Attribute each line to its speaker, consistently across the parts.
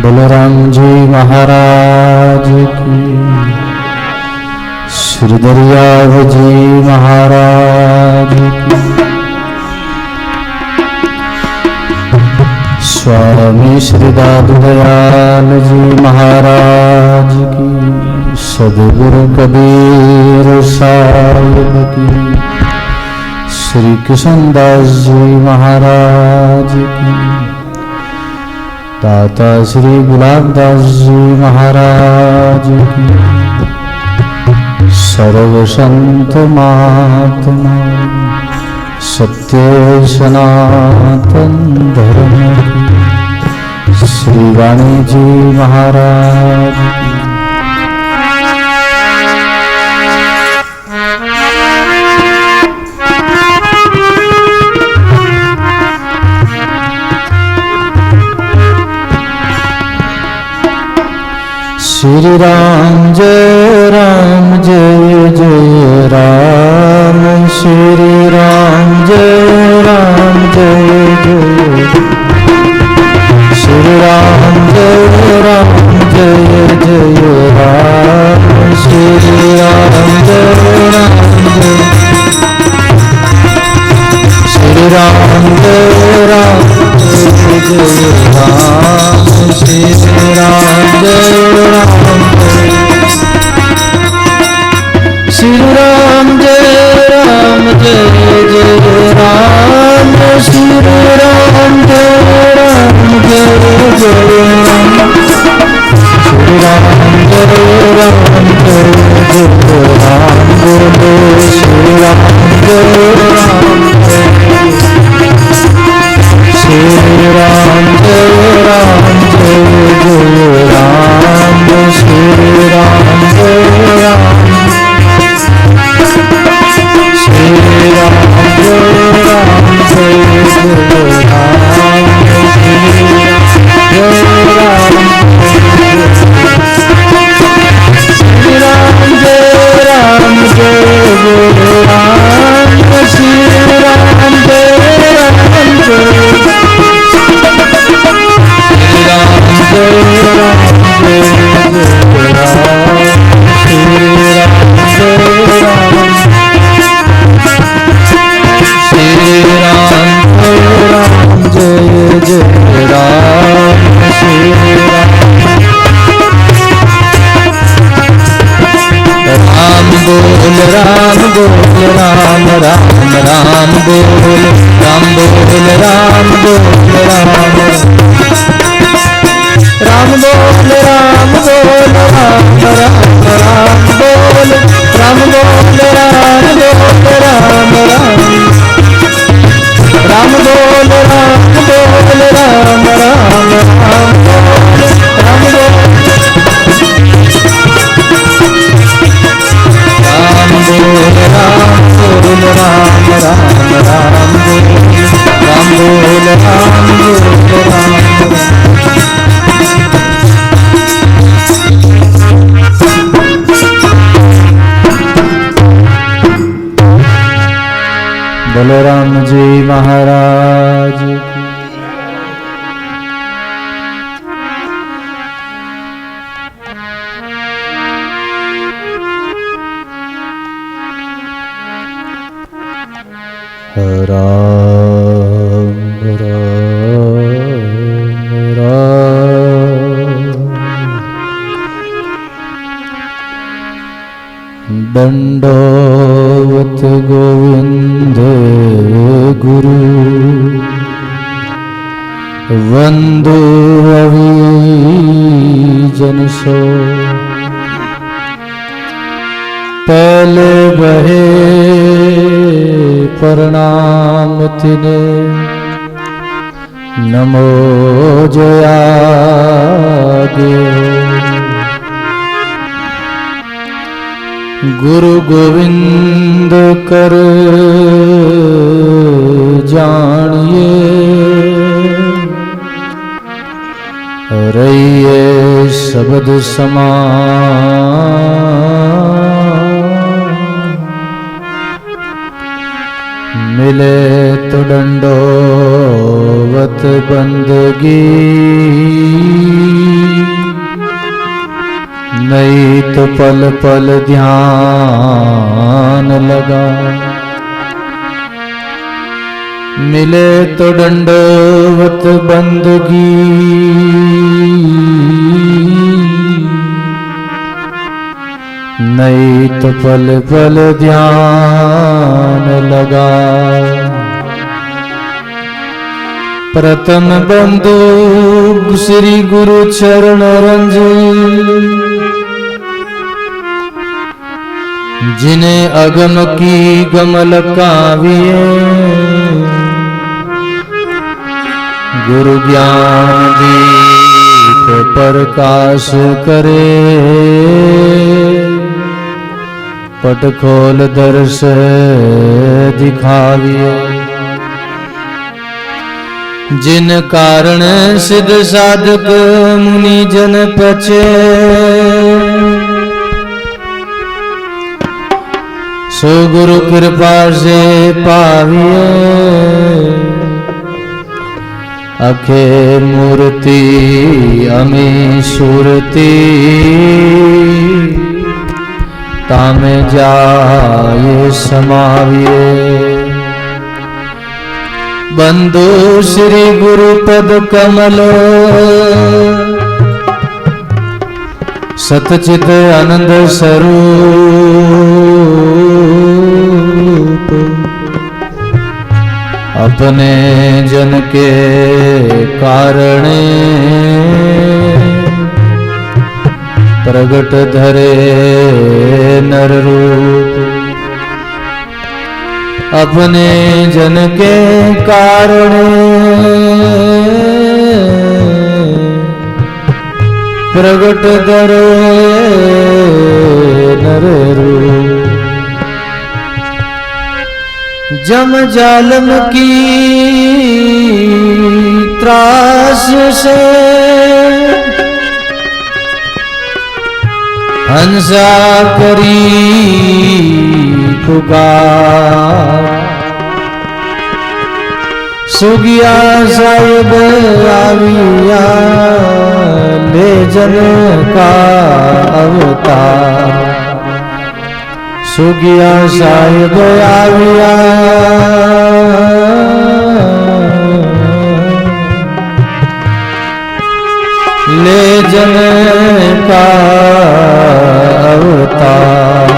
Speaker 1: बलराम जी महाराज की, श्री दरियाव जी महाराज की, स्वामी श्री दादू दयाल जी महाराज की, सद्गुरु कबीर साहिब की, श्री कृष्णदास जी महाराज की, दाता श्री गुलाबदास जी महाराज की, सर्व संत महात्मा सत्य सनातन धर्म की, श्री वाणी जी महाराज की। श्री राम जय जय राम, श्री राम जय जय, श्री राम जय जय राम, श्री राम जय, श्री राम जय जय राम, श्री राम जय, श्री राम जय जय राम, श्री राम जय जय राम, श्री राम जय राम, बोलो श्री राम जय राम, श्री राम जय जय राम, श्री राम जय राम, श्री राम जय बलराम जी महाराज की। राम राम राम, दंडोवत गोविंद गुरु, वंदो अभिजन सो, पहले बहे प्रणाम तिने, नमो जयागे, गुरु गोविंद कर जानिए, रहिए शब्द समान, मिले तो दंडोवत बंदगी, नहीं तो पल पल ध्यान लगा, मिले तो दंडवत बंदगी, नहीं तो पल पल ध्यान लगा। प्रथम बंधु श्री गुरु चरण रंज, जिन्हें अगम की गमल काव्ये, गुरु ज्ञान दीप प्रकाश करे, पट खोल दर्श दिखाविए। जिन कारण सिद्ध साधक मुनि जन पचे, सो गुरु कृपा से पाविए। अखे मूर्ति अमी सुरती, तामे जाए समाविए। बंधु श्री गुरु पद कमल, सतचित आनंद स्वरूप, अपने जन के कारणे, प्रगट धरे नर रूप। अपने जन के कारणे, प्रगट धरे नर रूप। जम जालम की त्रास से, हंसा करी पुकार। सुगिया साहिब आविया, ले जन का अवतार। सुगिया साहिब आविया, ले जन का अवतार।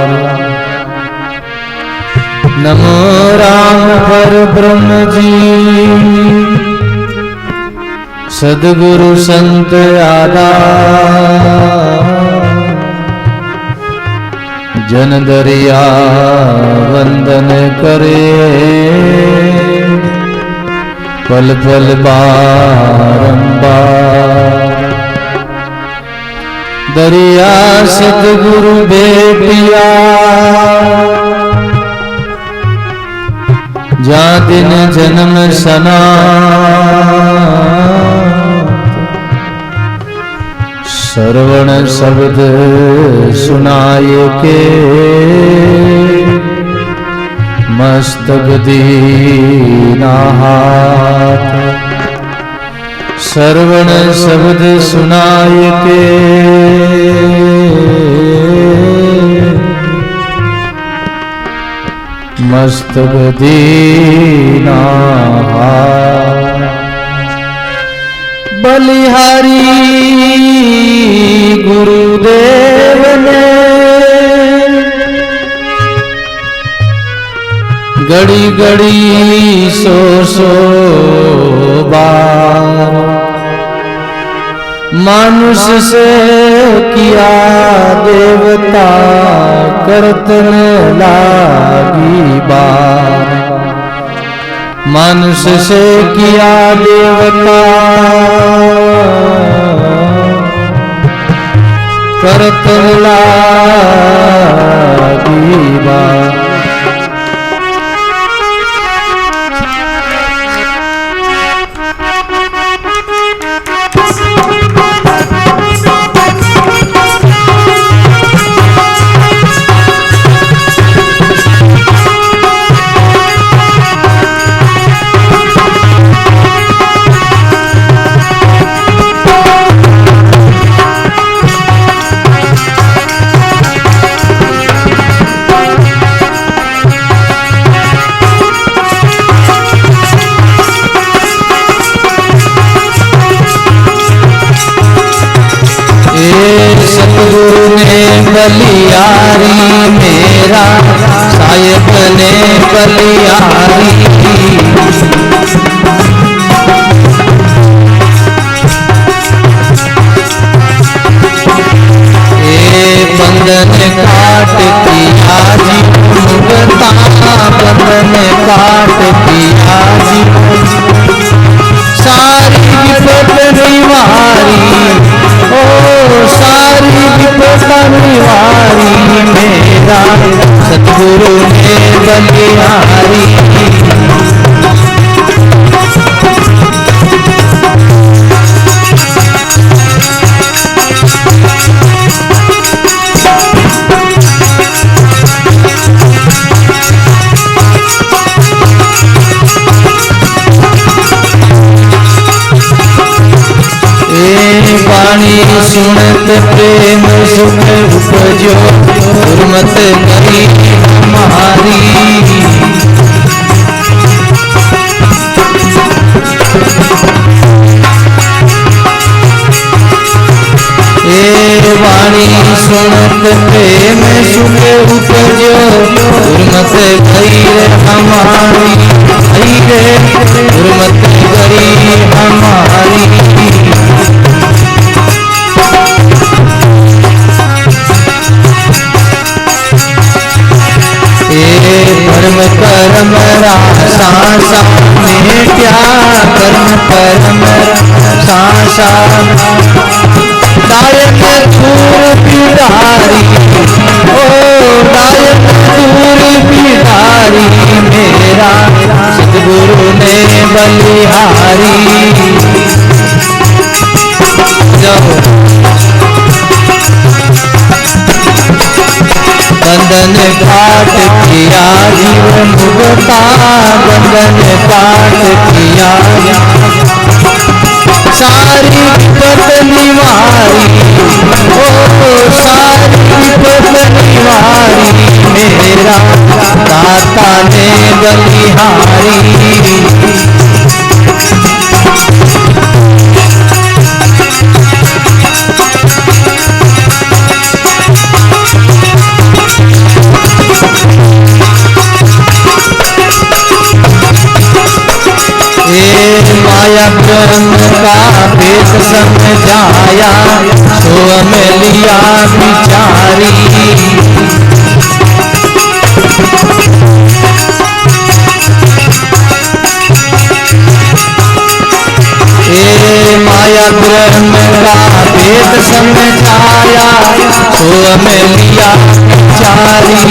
Speaker 1: नमो राम पर ब्रह्म जी, सद्गुरु संत आधार। जन दरिया वंदन करे, पल पल बारंबार। दरिया सतगुरु बेटिया, जा दिन जन्म सना। श्रवण शब्द सुनाए के, मस्तक दीना हाथ। श्रवण शब्द सुनाए के, मस्तक दीना हाथ। बलिहारी गुरुदेव ने, घड़ी घड़ी सो बार। मानुष से किया देवता, करतन लागी बार। मानुष से किया देवता, करतन लागी बार। सतगुरु ने बलियारी मेरा साहिब ने बलियारी। बंधन काट दिया जी मुक्ता, बंधन काट दिया जी सारी विपद निवारी। ओ सारी विपद निवारी मेरा सतगुरु ने बलिहारी। वाणी सुनत प्रेम सुख उपजो, गुरमत करी हमारी। वाणी सुनत प्रेम सुख उपजो, गुरमत करी हमारी। गुरमत करी हमारी। कर्म कर्म रासा मेट्या, कर्म कर्म रासा दायक दूर बिहारी। ओ दायक दूर बिहारी मेरा सतगुरु ने बलिहारी। बंधन काट किया जीवन मुक्ता, बंधन काट किया सारी विपद निवारी। ओ सारी विपद निवारी मेरा दाता ने बलिहारी। माया ब्रह्म का भेद समझाया, तो हमें लिया विचारी। माया ब्रह्म का भेद समझाया, तो हमें लिया विचारी।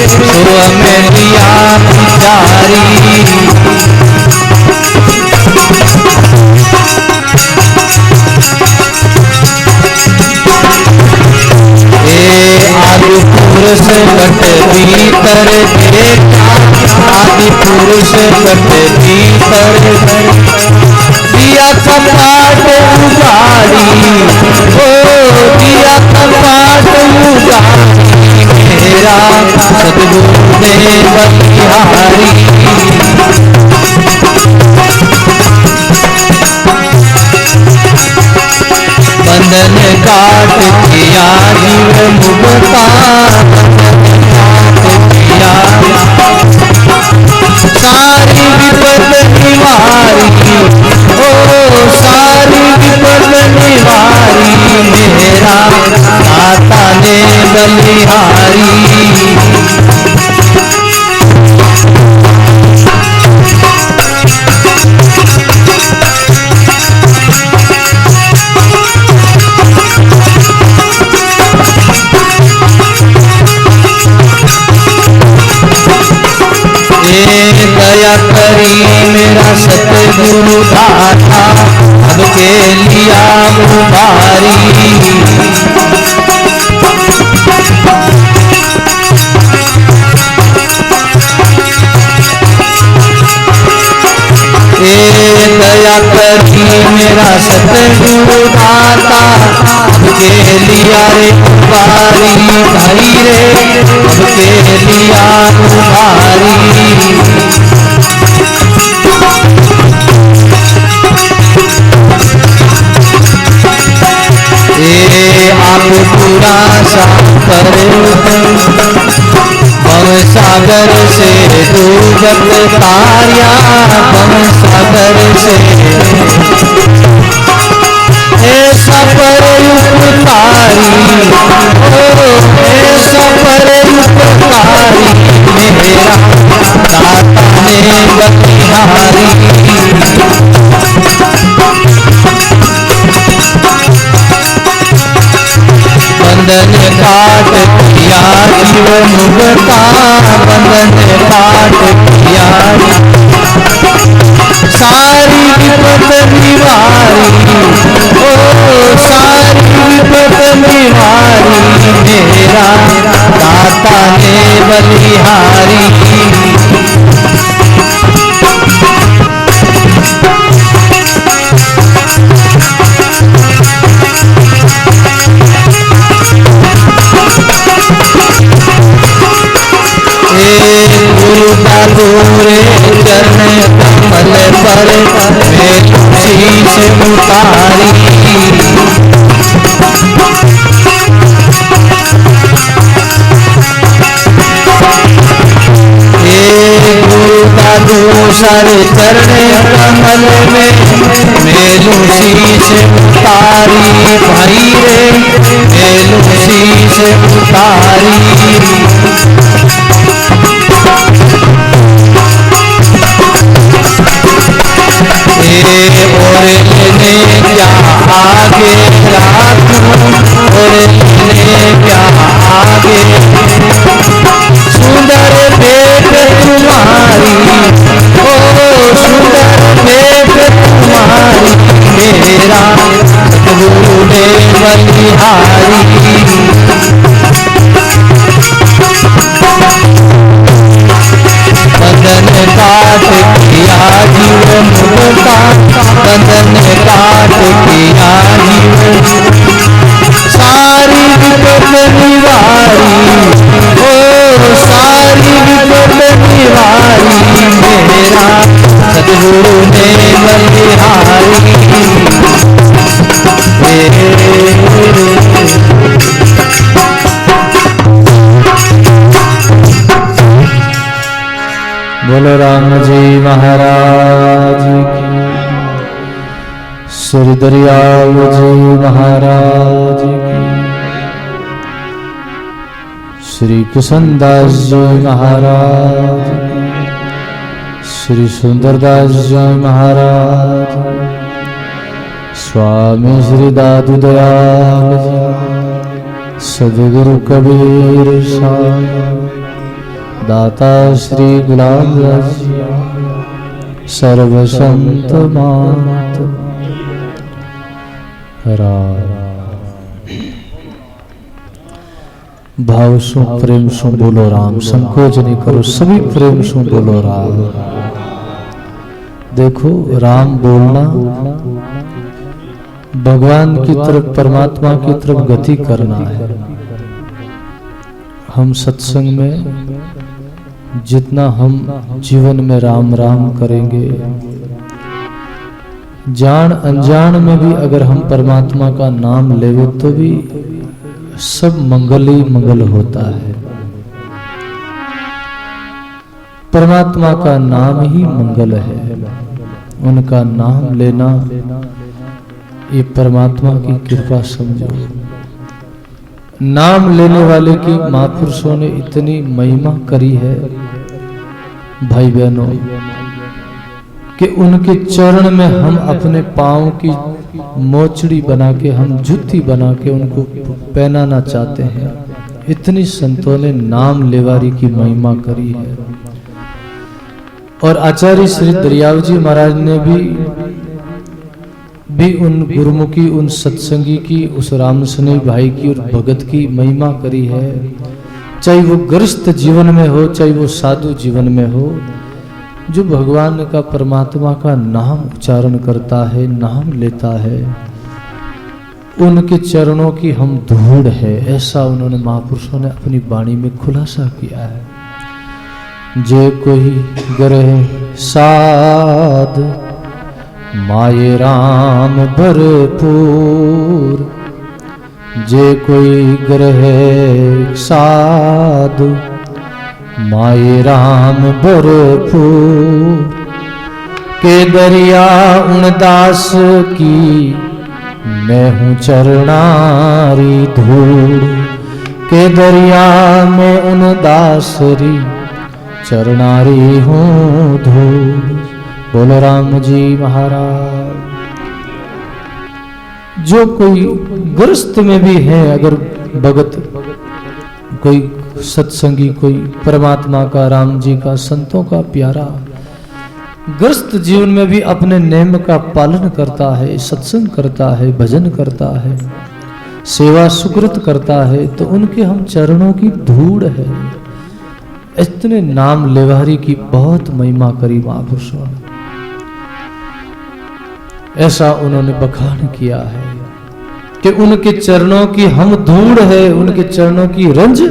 Speaker 1: तो हमें लिया विचारी। आदि पुरुष कट भीतर देखा, आदि पुरुष कट भीतर दिया कपाट उगाड़ी। ओ दिया कपाट उगाड़ी मेरा सतगुरु ने बलिहारी। बंधन काट किया जीवन मुक्ता, काट किया सारी विपद निवारी। ओ सारी विपद निवारी मेरा दाता ने बलिहारी। दया करी मेरा सतगुरु दाता, अब के लिया उबारी। दया करी मेरा सतगुरु दाता, अब के लिया रे उबारी। भाई रे अब के लिया उबारी। पूरा सागर भव सागर से डूबत तारिया भव सागर से ऐसा पर उपकारी ऐसा पर उपकारी मेरा दाता ने बलिहारी बंधन काट किया जीवन मुक्ता बंधन काट किया सारी विपद निवारी ओ सारी विपद निवारी मेरा दाता ने बलिहारी गुरुदारे चरण कमल पर मैं शीश उतारी गुरुदार चरण कमल में मेलू शीश उतारी भाई रे मेलू शीश उतारी और लेने क्या आगे राखूं और लेने क्या आगे सुंदर देख तुम्हारी ओ सुंदर देख तुम्हारी मेरा गुरु ने बलिहारी बंधन काट किया जीवन मुक्ता बंधन काट किया जीवन सारी विपद निवारी ओ सारी विपद निवारी मेरा सतगुरु ने बलिहारी बोलो राम जी महाराज की श्री दरियाव जी महाराज की श्री किशनदास जी महाराज की श्री सुंदरदास जी महाराज स्वामी श्री दादू दयाल जी सदगुरु कबीर साहब दाता श्री गुलाब सर्व संत मात भाव सु प्रेम सु बोलो राम संकोच नहीं करो सभी प्रेम सु बोलो राम देखो राम बोलना भगवान की तरफ परमात्मा की तरफ गति करना है। हम सत्संग में जितना हम जीवन में राम राम करेंगे जान अनजान में भी अगर हम परमात्मा का नाम लेवे तो भी सब मंगल ही मंगल होता है। परमात्मा का नाम ही मंगल है। उनका नाम लेना ये परमात्मा की कृपा समझो। नाम लेने वाले की महापुरुषों ने इतनी महिमा करी है भाई बहनों कि उनके चरण में हम अपने पांव की मोचड़ी बना के हम जूती बना के उनको पहनाना चाहते हैं। इतनी संतों ने नाम लेवारी की महिमा करी है। और आचार्य श्री दरियाव जी महाराज ने भी उन गुरुमुखी उन सत्संगी की उस रामसनेही भाई की और भगत की महिमा करी है। चाहे वो गृहस्थ जीवन में हो चाहे वो साधु जीवन में हो, जो भगवान का परमात्मा का नाम उच्चारण करता है नाम लेता है उनके चरणों की हम धूड़ है। ऐसा उन्होंने महापुरुषों ने अपनी वाणी में खुलासा किया है। जे कोई ग्रह साध माये राम भरपूर जे कोई ग्रहे साधु माए राम भरपूर के दरिया उन दास की मैं हूँ चरणारी धूल के दरिया में उन दासरी चरणारी हूँ धूल। बोलो राम जी महाराज। जो कोई ग्रस्त में भी है, अगर भगत कोई सत्संगी, कोई परमात्मा का, राम जी का, संतों का प्यारा, ग्रस्त जीवन में भी अपने नेम का पालन करता है, सत्संग करता है, भजन करता है, सेवा सुकृत करता है, तो उनके हम चरणों की धूड़ है। इतने नाम लेवारी की बहुत महिमा करी महापुरुषों ने, ऐसा उन्होंने बखान किया है कि उनके चरणों की हम धूड़ है, उनके चरणों की रंज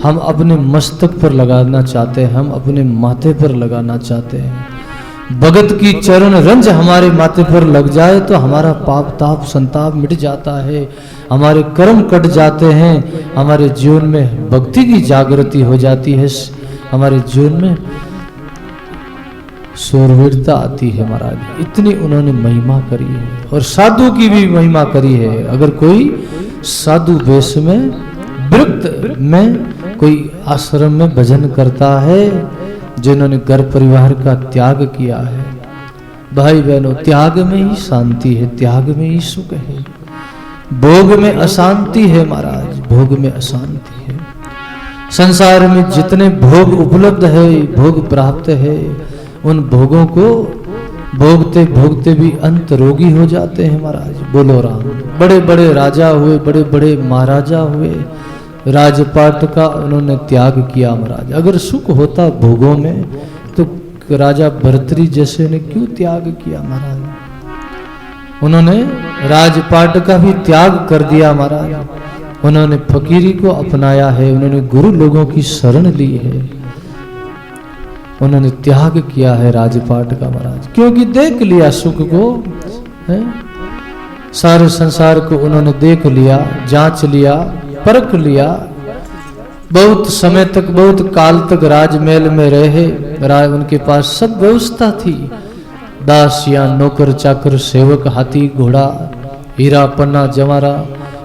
Speaker 1: हम अपने मस्तक पर लगाना चाहते हैं, हम अपने माथे पर लगाना चाहते हैं। भगत की चरण रंज हमारे माथे पर लग जाए तो हमारा पाप ताप संताप मिट जाता है, हमारे कर्म कट जाते हैं, हमारे जीवन में भक्ति की जागृति हो जाती है, हमारे जीवन में शूरवीरता आती है महाराज। इतनी उन्होंने महिमा करी है और साधु की भी महिमा करी है। अगर कोई साधु वेश में विरक्त में कोई आश्रम में भजन करता है, जिन्होंने घर परिवार का त्याग किया है, भाई बहनों, त्याग में ही शांति है, त्याग में ही सुख है। भोग में अशांति है महाराज, भोग में अशांति है। संसार में जितने भोग उपलब्ध है, भोग प्राप्त है, उन भोगों को भोगते भोगते भी अंत रोगी हो जाते हैं महाराज। बोलो राम। बड़े बड़े राजा हुए, बड़े बड़े महाराजा हुए, राजपाट का उन्होंने त्याग किया महाराज। अगर सुख होता भोगों में तो राजा भर्तृहरि जैसे ने क्यों त्याग किया महाराज। उन्होंने राजपाट का भी त्याग कर दिया महाराज। उन्होंने फकीरी को अपनाया है, उन्होंने गुरु लोगों की शरण ली है, उन्होंने त्याग किया है राजपाट का महाराज, क्योंकि देख लिया सुख को है? सारे संसार को उन्होंने देख लिया, जांच लिया, परख लिया। बहुत समय तक, बहुत काल तक राजमहल में रहे, उनके पास सब व्यवस्था थी, दास या नौकर चाकर, सेवक, हाथी घोड़ा, हीरा पन्ना जवारा,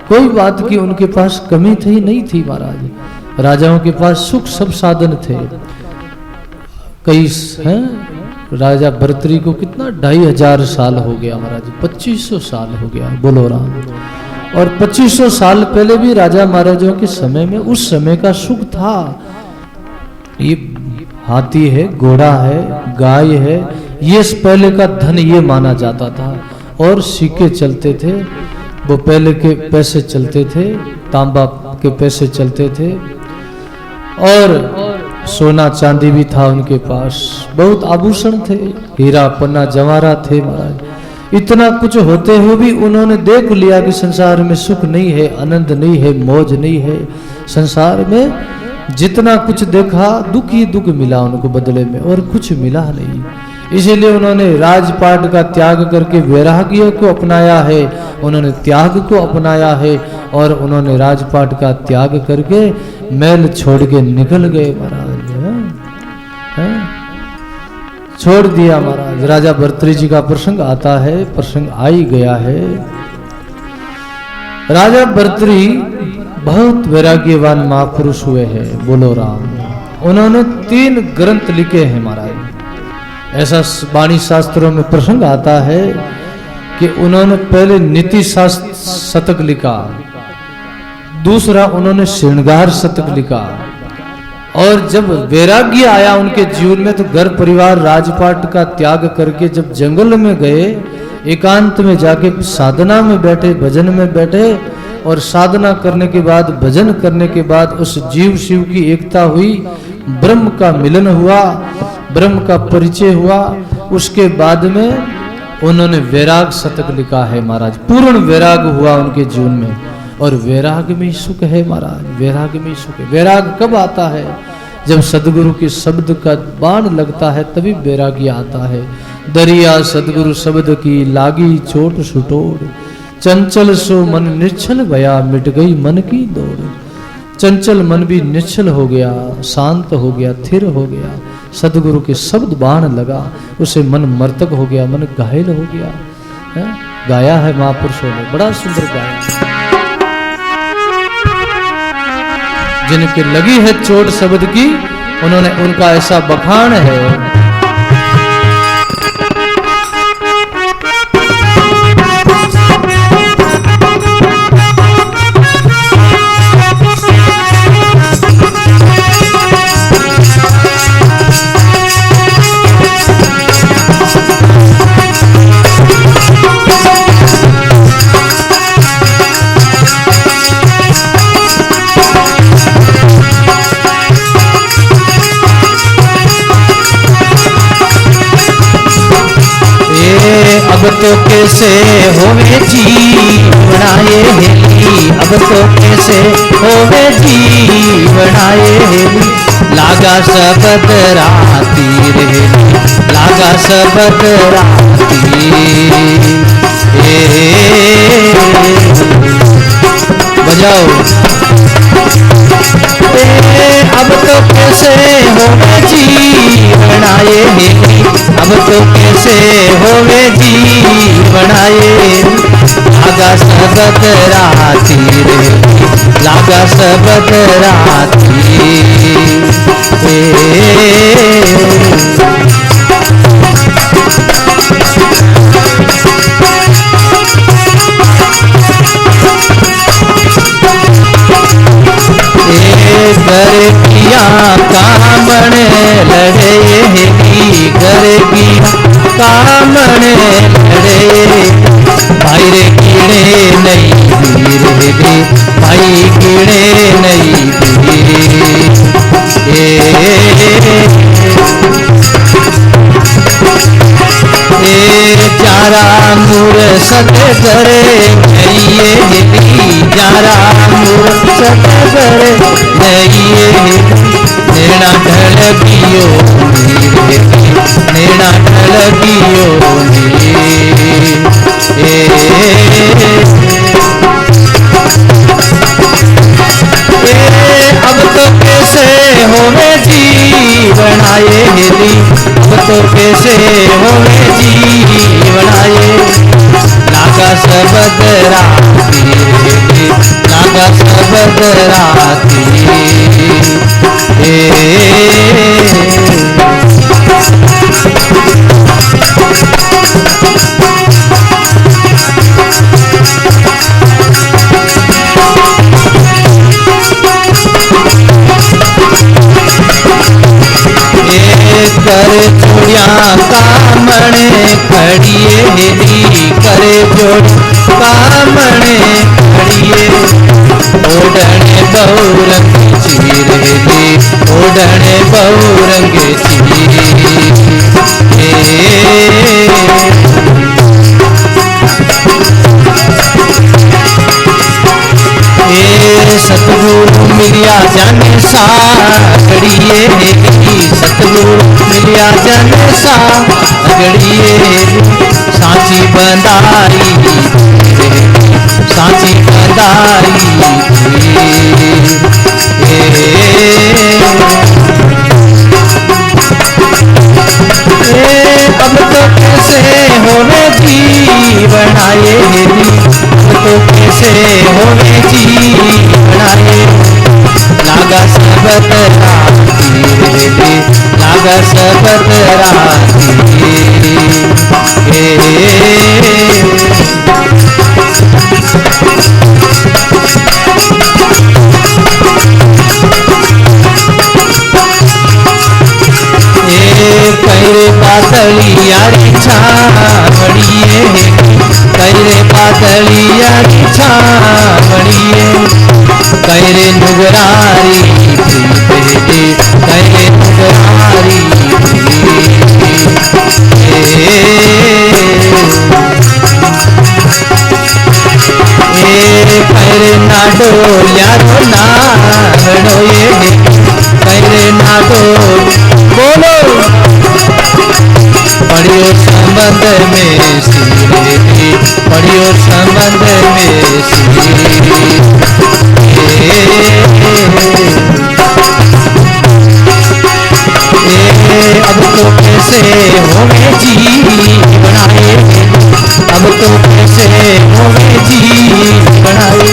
Speaker 1: कोई बात की उनके पास कमी थी नहीं थी महाराज। राजाओं के पास सुख सब साधन थे। कई हैं, राजा भर्तृहरि को कितना 2500 साल हो गया महाराज, 2500 साल हो गया। बोलो राम। और 2500 साल पहले भी राजा महाराजाओं के समय में उस समय का सुख था। ये हाथी है, घोड़ा है, गाय है, ये पहले का धन ये माना जाता था। और सिक्के चलते थे, वो पहले के पैसे चलते थे, तांबा के पैसे चलते थे, और सोना चांदी भी था उनके पास, बहुत आभूषण थे, हीरा पन्ना जवारा थे महाराज। इतना कुछ होते हुए भी उन्होंने देख लिया कि संसार में सुख नहीं है, आनंद नहीं है, मौज नहीं है। संसार में जितना कुछ देखा दुख ही दुख मिला उनको बदले में, और कुछ मिला नहीं। इसीलिए उन्होंने राजपाट का त्याग करके वैराग्य को अपनाया है, उन्होंने त्याग को अपनाया है, और उन्होंने राजपाट का त्याग करके महल छोड़ के निकल गए महाराज। छोड़ दिया महाराज। राजा भर्तृहरि जी का प्रसंग आता है, प्रसंग आ ही गया है। राजा भर्तृहरि बहुत वैराग्यवान महापुरुष हुए हैं। बोलो राम। उन्होंने 3 ग्रंथ लिखे हैं महाराज। ऐसा वाणी शास्त्रों में प्रसंग आता है कि उन्होंने पहले नीति शास्त्र शतक लिखा, दूसरा उन्होंने श्रृंगार शतक लिखा, और जब वैराग्य आया उनके जीवन में तो घर परिवार राजपाट का त्याग करके जब जंगल में गए, एकांत में जाके साधना में बैठे, भजन में बैठे, और साधना करने के बाद, भजन करने के बाद उस जीव शिव की एकता हुई, ब्रह्म का मिलन हुआ, ब्रह्म का परिचय हुआ। उसके बाद में उन्होंने वैराग शतक लिखा है महाराज। पूर्ण वैराग हुआ उनके जीवन में, और वैराग में सुख है महाराज, वैराग में सुख है। वैराग कब आता है? जब सदगुरु के शब्द का बाण लगता है तभी वैराग्य आता है। दरिया सदगुरु शब्द की लागी चोट सुटोड़, चंचल सो मन निश्चल भया, मिट गई मन की दौड़। चंचल मन भी निश्चल हो गया, शांत हो गया, थिर हो गया। सदगुरु के शब्द बाण लगा, उसे मन मर्तक हो गया, मन घायल हो गया है? गाया है महापुरुषों ने, बड़ा सुंदर गाया। जिनके लगी है चोट शब्द की, उन्होंने उनका ऐसा बखान है। अब तो कैसे होवे जीवनाए हेली, अब तो कैसे होवे जीवनाए हेली। लागा शब्द राती रे, लागा शब्द राती। बजाओ। अब तो कैसे होवे जीवनाए हेली, अब तो कैसे होवे जीवनाए। लागा शब्द राती रे, लागा शब्द राती। घर किया कामण लड़े हेली, घर किया कामण लड़े। भाई रे कीड़े नहीं वीर रे, भाई कीड़े नहीं वीर। जारा मूर सत करे नइये हेली, जारा मूर सत करे नइये हेली। नेना ढल गियो नीर, नेना ढल गियो नीर। अब तो कैसे होवे जीवनाए हेली, अब तो कैसे होवे जीवनाए। लागा शब्द राती हेली, लागा शब्द राती। कर जोड़िया कामणे खड़िए हेली, करे जोड़ी कामणे खड़िए। ओढ़ने बहुरंग चीर हेली, ओढ़ने बहुरंग चीर। सतगुरु मिलिया जन सागड़िए हेली, सतगुरु मिलिया जन सागड़िए। सांची बंदाई सांची बंदाई। अब तो कैसे होवे जीवनाए हेली, अब तो कैसे होवे जीवनाए। लागा शब्द राती हेली, लागा शब्द राती। कैरे पातलियारी छावड़िए, कैरे पातलियारी छावड़िए। कैरे नुगरारी प्रीत, कैरे नुगरारी कैरे ना डोलिया रो नागड़ो ये, कैरे ना डोल। बोलो पढ़ियो संबंध में सीरे, पढ़ियो संबंध में अब तो कैसे होवे जी बनाए, अब तो कैसे होवे जी बनाए,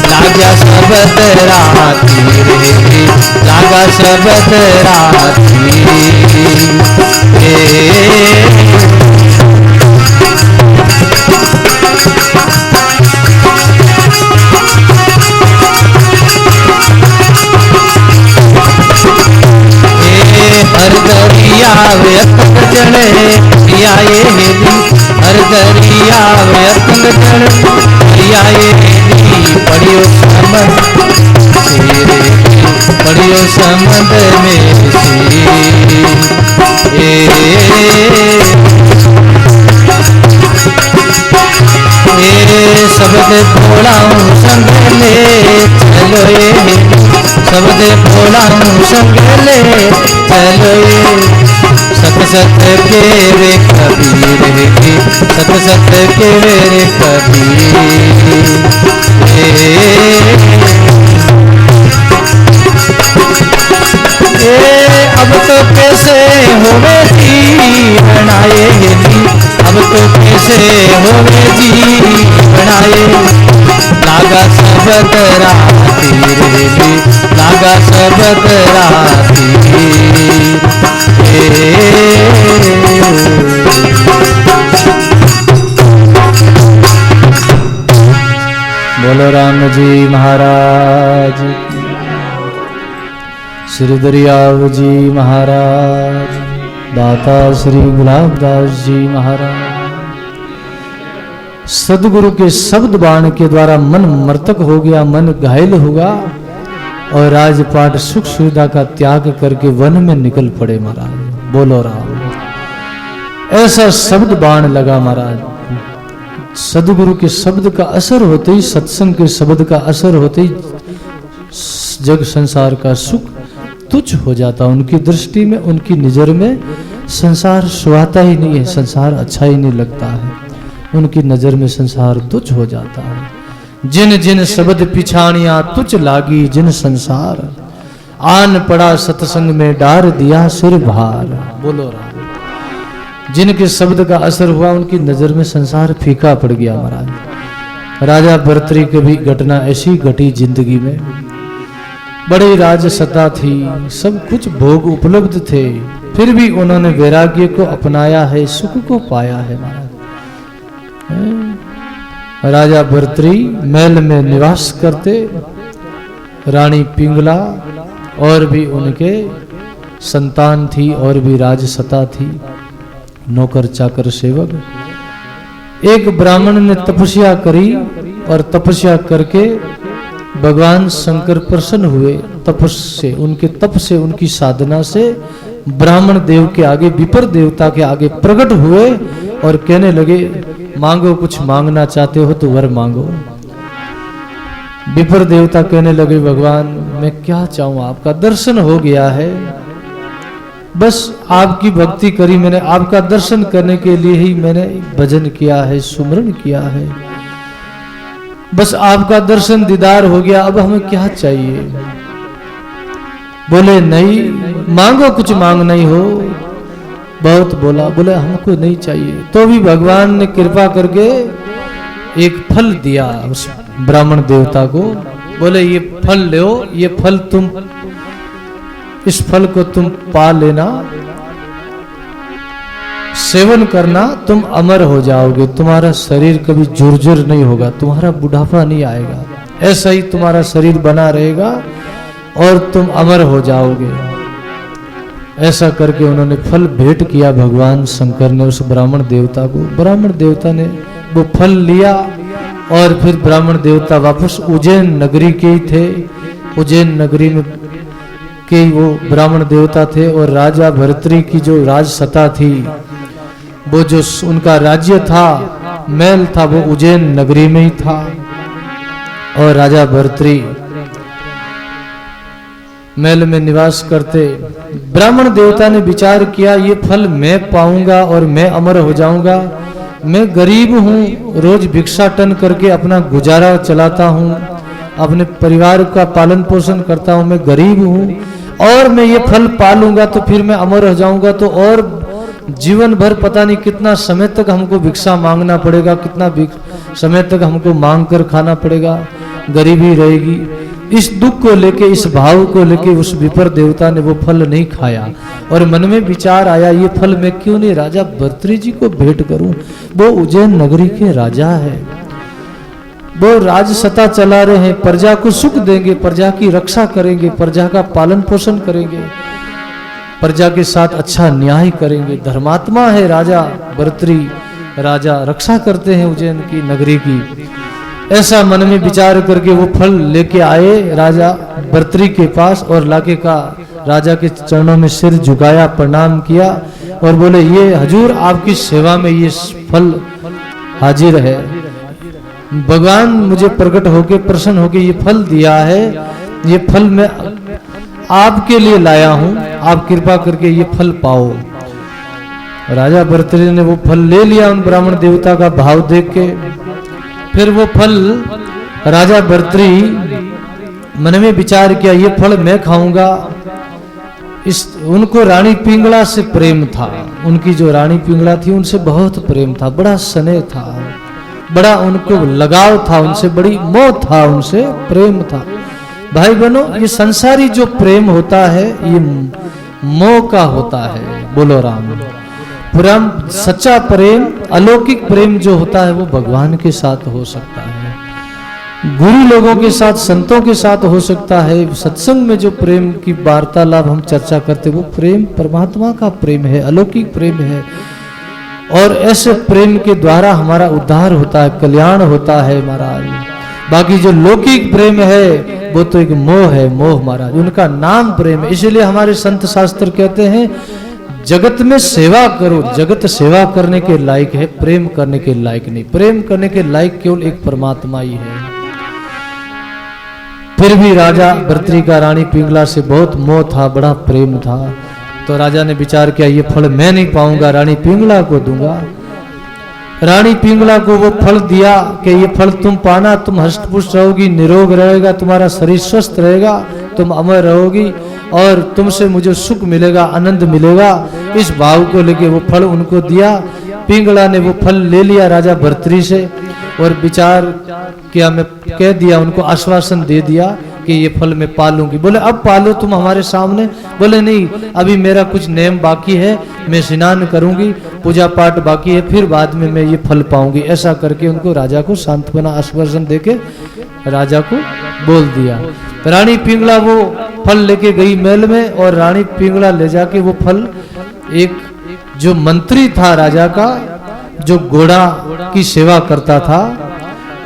Speaker 1: लागा शब्द राती रे, लागा शब्द राती हर दरिया व्यतन जड़े रियाए हेली, हर दरिया व्यतन जड़े रियाए हेली, पढ़ियो संबंध से पढ़ियो संबंध में शब्द बोलाऊं संग ले चलो ये, शब्द बोलाऊं संग ले चलो ये, सत सत के रे कबीर रे, सत सत के रे कबीर अब तो कैसे होवे जी बनाए हेली, अब तो कैसे होवे जी बनाए, लागा शब्द राती रे, लागा शब्द राती बोलो राम जी महाराज, श्री दरियाव जी महाराज, दाता श्री गुलाबदास जी महाराज। सदगुरु के शब्द बाण के द्वारा मन मर्तक हो गया, मन घायल होगा और राजपाट सुख सुविधा का त्याग करके वन में निकल पड़े महाराज। बोलो राम। ऐसा शब्द बाण लगा महाराज। सदगुरु के शब्द का असर होते ही, सत्संग के शब्द का असर होते ही जग संसार का सुख तुच्छ हो जाता। उनकी दृष्टि में, उनकी नजर में संसार सुहाता ही नहीं है, संसार अच्छा ही नहीं लगता है। उनकी नजर में संसार तुच्छ हो जाता है। जिन जिन शब्द पिछाड़ियां तुच्छ लागी, जिन संसार आन पड़ा सत्संग में डार दिया सिर भार। बोलो राम। जिनके शब्द का असर हुआ उनकी नजर में संसार फीका पड़ गया महाराज। राजा भर्तृहरि की भी घटना ऐसी घटी जिंदगी में। बड़ी राज सत्ता थी, सब कुछ भोग उपलब्ध थे, फिर भी उन्होंने वैराग्य को अपनाया है, सुख को पाया है महाराज। राजा भर्तृहरि महल में निवास करते, रानी पिंगला और भी उनके संतान थी और भी राज सत्ता थी, नौकर चाकर सेवक। एक ब्राह्मण ने तपस्या करी और तपस्या करके भगवान शंकर प्रसन्न हुए। तपस से, उनके तप से, उनकी साधना से ब्राह्मण देव के आगे, विपर देवता के आगे प्रकट हुए और कहने लगे, मांगो, कुछ मांगना चाहते हो तो वर मांगो। विपर देवता कहने लगे, भगवान मैं क्या चाहूं, आपका दर्शन हो गया है, बस आपकी भक्ति करी मैंने, आपका दर्शन करने के लिए ही मैंने भजन किया है, सुमरन किया है, बस आपका दर्शन दीदार हो गया, अब हमें क्या चाहिए। बोले नहीं मांगो, कुछ मांग नहीं हो। बहुत बोला, बोले हमको नहीं चाहिए। तो भी भगवान ने कृपा करके एक फल दिया उस ब्राह्मण देवता को। बोले ये फल लो, ये फल तुम, इस फल को तुम पा लेना, सेवन करना, तुम अमर हो जाओगे, तुम्हारा शरीर कभी जुर्जुर नहीं होगा, तुम्हारा बुढ़ापा नहीं आएगा, ऐसा ही तुम्हारा शरीर बना रहेगा और तुम अमर हो जाओगे। ऐसा करके उन्होंने फल भेंट किया भगवान शंकर ने उस ब्राह्मण देवता को। ब्राह्मण देवता ने वो फल लिया और फिर ब्राह्मण देवता वापस उज्जैन नगरी के ही थे। उज्जैन नगरी में के वो ब्राह्मण देवता थे और राजा भर्तृहरि की जो राजसत्ता थी, वो जो उनका राज्य था, महल था, वो उज्जैन नगरी में ही था। और राजा भर्तृहरि महल में निवास करते। ब्राह्मण देवता ने विचार किया, ये फल मैं पाऊंगा और मैं अमर हो जाऊंगा, मैं गरीब हूँ, रोज भिक्षाटन करके अपना गुजारा चलाता हूँ, अपने परिवार का पालन पोषण करता हूँ, मैं गरीब हूँ और मैं ये फल पालूंगा तो फिर मैं अमर हो जाऊंगा, तो और जीवन भर पता नहीं कितना समय तक हमको भिक्षा मांगना पड़ेगा, कितना समय तक हमको मांग कर खाना पड़ेगा, गरीबी रहेगी। इस दुख को लेके, इस भाव को लेके उस विपर देवता ने वो फल नहीं खाया और मन में विचार आया, ये फल मैं क्यों नहीं राजा भर्तृ जी को भेंट करूं। वो उज्जैन नगरी के राजा है, वो राजसत्ता चला रहे हैं, प्रजा को सुख देंगे, प्रजा की रक्षा करेंगे, प्रजा का पालन पोषण करेंगे, प्रजा के साथ अच्छा न्याय करेंगे, धर्मात्मा है राजा भर्तृ, राजा रक्षा करते हैं उज्जैन की नगरी की। ऐसा मन में विचार करके वो फल लेके आए राजा भर्तृ के पास और लाके का राजा के चरणों में सिर झुकाया, प्रणाम किया और बोले, ये हजूर आपकी सेवा में ये फल हाजिर है, भगवान मुझे प्रकट होके प्रसन्न होके ये फल दिया है, ये फल मैं आपके लिए लाया हूं, आप कृपा करके ये फल पाओ। राजा भर्तृ ने वो फल ले लिया उन ब्राह्मण देवता का भाव देख के। फिर वो फल राजा भर्तृ मन में विचार किया, ये फल मैं खाऊंगा। उनको रानी पिंगला से प्रेम था, उनकी जो रानी पिंगला थी उनसे बहुत प्रेम था, बड़ा स्नेह था, बड़ा उनको लगाव था उनसे, बड़ी मोह था उनसे, प्रेम था। भाई बहनों, ये संसारी जो प्रेम होता है ये मोह का होता है, बोलो राम। प्रेम, सच्चा प्रेम, अलौकिक प्रेम जो होता है वो भगवान के साथ हो सकता है, गुरु लोगों के साथ, संतों के साथ हो सकता है। सत्संग में जो प्रेम की वार्तालाप हम चर्चा करते वो प्रेम परमात्मा का प्रेम है, अलौकिक प्रेम है और ऐसे प्रेम के द्वारा हमारा उद्धार होता है, कल्याण होता है महाराज। बाकी जो लौकिक प्रेम है वो तो एक मोह है, मोह महाराज, उनका नाम प्रेम है। इसलिए हमारे संत शास्त्र कहते हैं जगत में सेवा करो, जगत सेवा करने के लायक है, प्रेम करने के लायक नहीं। प्रेम करने के लायक केवल एक परमात्मा ही है। फिर भी राजा भर्तृ का रानी पिंगला से बहुत मोह था, बड़ा प्रेम था, तो राजा ने विचार किया ये फल मैं नहीं पाऊंगा, रानी पिंगला को दूंगा। रानी पिंगला को वो फल दिया कि ये फल तुम पाना, तुम हष्ट-पुष्ट रहोगी, निरोग रहेगा, तुम्हारा शरीर स्वस्थ रहेगा, तुम अमर रहोगी और तुमसे मुझे सुख मिलेगा, आनंद मिलेगा। इस भाव को लेके वो फल उनको दिया। पिंगला ने वो फल ले लिया राजा भर्तृ से और विचार किया, मैं कह दिया उनको, आश्वासन दे दिया कि ये फल मैं पालूंगी। बोले अब पालो तुम हमारे सामने। बोले नहीं, अभी मेरा कुछ नियम बाकी है, मैं स्नान करूंगी, पूजा पाठ बाकी है, फिर बाद में मैं ये फल पाऊंगी। ऐसा करके उनको राजा को सांत्वना आश्वासन देके राजा को बोल दिया। रानी पिंगला वो फल लेके गई महल में और रानी पिंगला ले जाके वो फल एक जो मंत्री था राजा का, जो घोड़ा की सेवा करता था,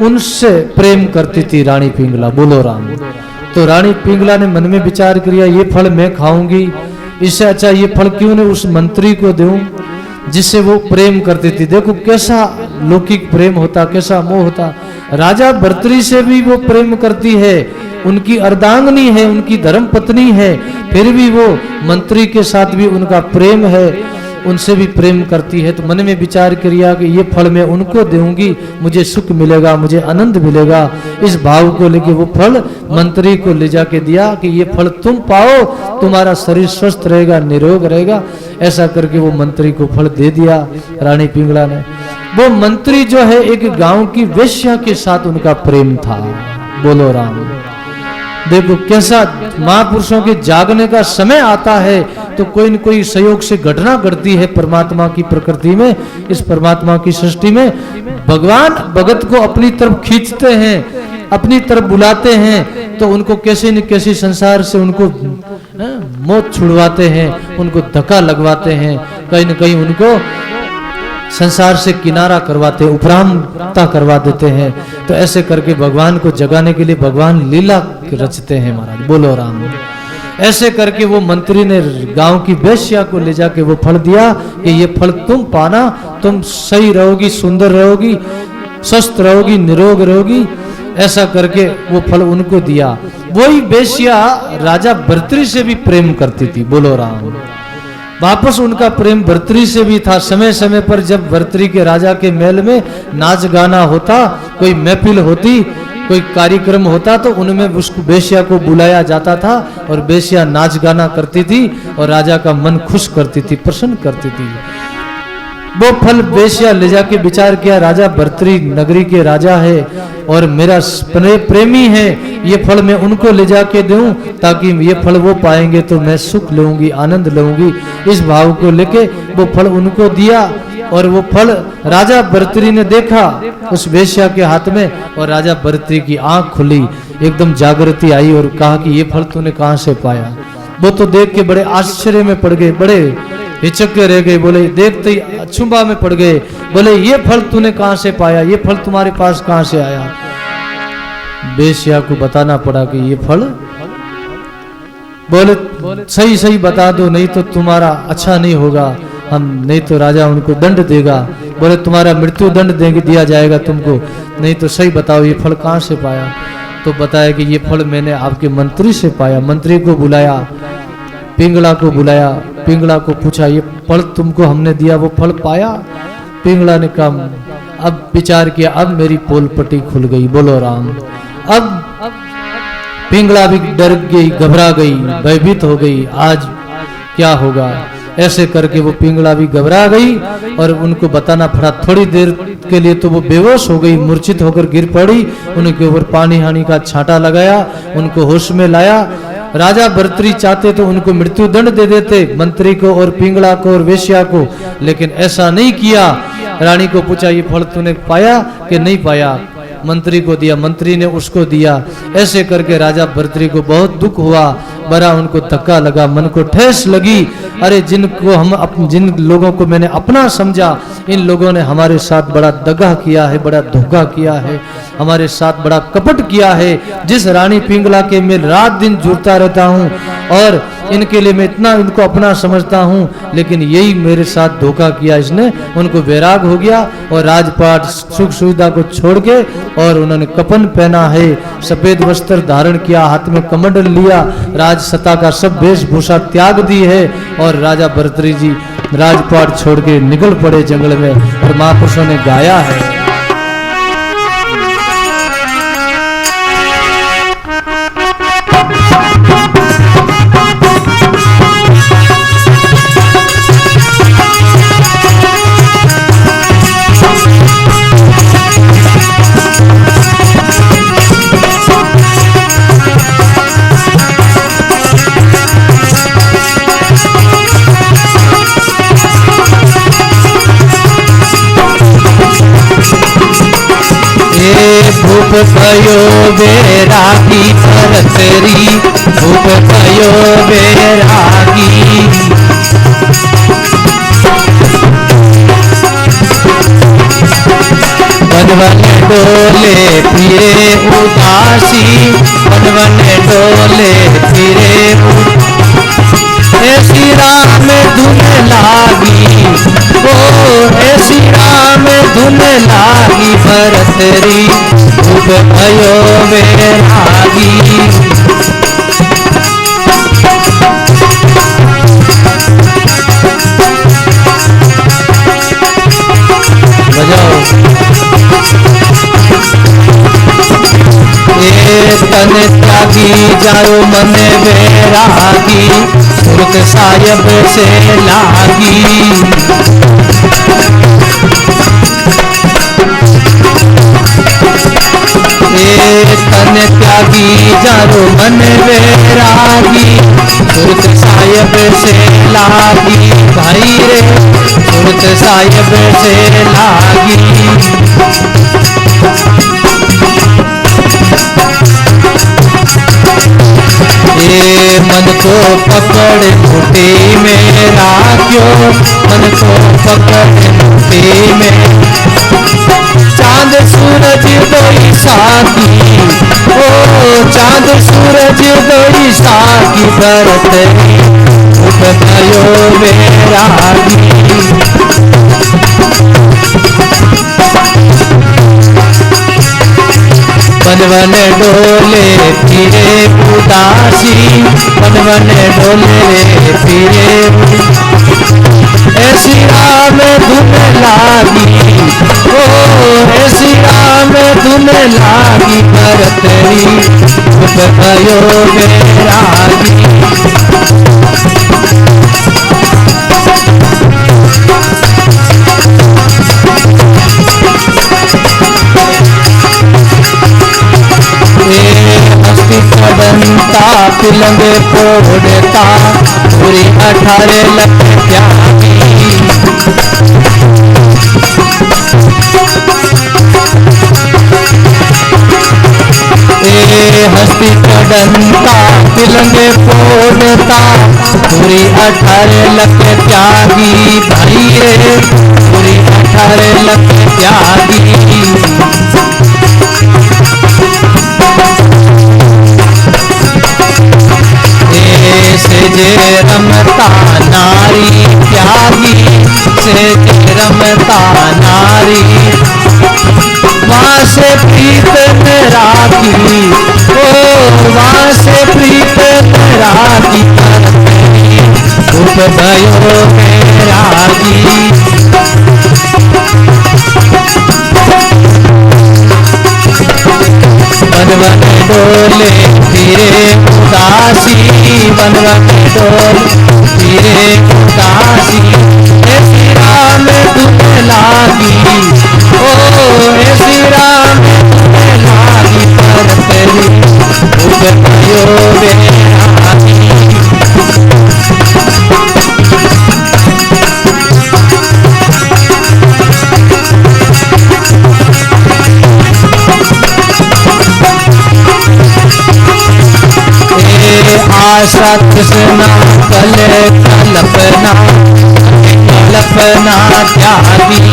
Speaker 1: उनसे प्रेम करती थी रानी पिंगला, बोलो राम। तो रानी पिंगला ने मन में विचार किया ये फल मैं खाऊंगी, इससे अच्छा ये फल क्यों न उस मंत्री को दूं जिससे वो प्रेम करती थी। देखो कैसा लौकिक प्रेम होता, कैसा मोह होता। राजा भर्तृ से भी वो प्रेम करती है, उनकी अर्धांगिनी है, उनकी धर्म पत्नी है, फिर भी वो मंत्री के साथ भी उनका प्रेम है, उनसे भी प्रेम करती है। तो मन में विचार किया कि ये फल मैं उनको दूंगी, मुझे सुख मिलेगा, मुझे आनंद मिलेगा। इस भाव को लेके वो फल मंत्री को ले जाके दिया कि ये फल तुम पाओ, तुम्हारा शरीर स्वस्थ रहेगा, निरोग रहेगा। ऐसा करके वो मंत्री को फल दे दिया रानी पिंगला ने। वो मंत्री जो है एक गांव की वेश्या के साथ उनका प्रेम था, बोलो राम। देखो कैसा महापुरुषों के जागने का समय आता है तो कोई न कोई संयोग से घटना घटती है परमात्मा की प्रकृति में, इस परमात्मा की सृष्टि में। भगवान भगत को अपनी तरफ खींचते हैं, अपनी तरफ बुलाते हैं, तो उनको कैसे न कैसे संसार से उनको मौत छुड़वाते हैं, उनको धक्का लगवाते हैं, कहीं न कहीं उनको संसार से किनारा करवाते, उपरामता करवा देते हैं। तो ऐसे करके भगवान को जगाने के लिए भगवान लीला रचते हैं महाराज, बोलो राम। ऐसे करके वो मंत्री ने गांव की वेश्या को ले जाके वो फल दिया कि ये फल तुम पाना, तुम सही रहोगी, सुंदर रहोगी, स्वस्थ रहोगी, निरोग रहोगी। ऐसा करके वो फल उनको दिया। वही वेश्या राजा भर्तृ से भी प्रेम करती थी, बोलो राम। वापस उनका प्रेम भर्तृ से भी था। समय समय पर जब भर्तृ के राजा के महल में नाच गाना होता, कोई महफिल होती, कोई कार्यक्रम होता, तो उनमें उसको वेश्या को बुलाया जाता था और वेश्या नाच गाना करती थी और राजा का मन खुश करती थी, प्रसन्न करती थी। वो फल वेश्या ले जाके विचार किया, राजा भर्तृ नगरी के राजा है और मेरा प्रेमी है, ये फल मैं उनको ले जाके दूं ताकि ये फल वो पाएंगे तो मैं सुख लूंगी, आनंद लूंगी। इस भाव को लेके वो फल उनको दिया और वो फल राजा भर्तृ ने देखा उस वेश्या के हाथ में और राजा भर्तृ की आंख खुली, एकदम जागृति आई और कहा कि ये फल तूने कहां से पाया। वो तो देख के बड़े आश्चर्य में पड़ गए, बड़े हिचके रह गए, बोले देखते ही अचंभा में पड़ गए, बोले ये फल तूने कहां से पाया, ये फल तुम्हारे पास कहां से आया। वेश्या को बताना पड़ा कि ये फल, बोले सही सही बता दो नहीं तो तुम्हारा अच्छा नहीं होगा, हम नहीं तो राजा उनको दंड देगा। बोले तुम्हारा मृत्यु दंड देंगे, दिया जाएगा तुमको, नहीं तो सही बताओ ये फल कहां से पाया। तो बताया कि ये फल मैंने आपके मंत्री से पाया। मंत्री को बुलाया, पिंगला को बुलाया, पिंगला को पूछा ये फल तुमको हमने दिया, वो फल पाया। पिंगला ने कहा अब विचार किया, अब मेरी पोल पट्टी खुल गई, बोलो राम। अब पिंगला भी डर गई, घबरा गई, भयभीत हो गई, आज क्या होगा। ऐसे करके वो पिंगला भी घबरा गई और उनको बताना पड़ा। थोड़ी देर के लिए तो वो बेहोश हो गई, मूर्छित होकर गिर पड़ी, उनके ऊपर पानी हानी का छांटा लगाया, उनको होश में लाया। राजा भर्तृ चाहते तो उनको मृत्यु दंड दे देते, मंत्री को और पिंगला को और वेश्या को, लेकिन ऐसा नहीं किया। रानी को पूछा ये फल तूने पाया कि नहीं पाया, मंत्री को दिया, मंत्री ने उसको दिया। ऐसे करके राजा भर्तृ को बहुत दुख हुआ, बड़ा उनको धक्का लगा, मन को ठेस लगी। अरे जिन लोगों को मैंने अपना समझा, इन लोगों ने हमारे साथ बड़ा दगा किया है, बड़ा धोखा किया है, हमारे साथ बड़ा कपट किया है। जिस रानी पिंगला के मैं रात दिन जुड़ता रहता हूँ और इनके लिए मैं इतना इनको अपना समझता हूँ, लेकिन यही मेरे साथ धोखा किया इसने। उनको वैराग हो गया और राजपाट सुख सुविधा को छोड़ के और उन्होंने कफन पहना है, सफेद वस्त्र धारण किया, हाथ में कमंडल लिया, राजसत्ता का सब वेशभूषा त्याग दी है और राजा भर्तृ जी राजपाट छोड़ के निकल पड़े जंगल में। और महापुरुषों ने गाया है, भूप भयो बैरागी भर्तृ, भूप भयो बैरागी। वन वन डोले फिरे उदासी, वन वन डोले फिरे ऐसी राम धुन लागी, ओ ऐसी राम धुन लागी भर्तृ, भूप भयो बैरागी। बजाओ। तन त्यागी जायो मन बैरागी, सुरत साहिब से लागी। तन त्यागी जारो मन बैरागी, सुरत साहिब से लागी। भाई रे सुरत साहिब से लागी। मन को पकड़ मुट्ठी में राख्यो, मन को पकड़ मुट्ठी में। चांद सूरज दोई साकी, ओ चांद सूरज दोई साकी भर्तृ, भूप भयो बैरागी। वन वन डोले फिरे उदासी, वन वन डोले फिरे। भयो बैरागी। हस्ती चढ़ता पिलंग फोड़ता पूरी 18 लख त्यागी। हस्ती चढ़ता पिलंग फोड़ता पूरी 18 लख त्यागी। भाई रे पूरी 18 लख त्यागी। से रमता नारी त्यागी, से रमता नारी। वहाँ से प्रीत रागी, ओ वहाँ से प्रीत रागी। खूब भयो बैरागी। वन वन डोले फिरे उदासी, वन वन डोले फिरे उदासी। श्री राम तुम्हें लागी, ओ श्री राम तुम्हें लागी। पर तेरी खूब भयो बैरागी। आशा कृष्णा कल कल्पना, कल्पना त्यागी।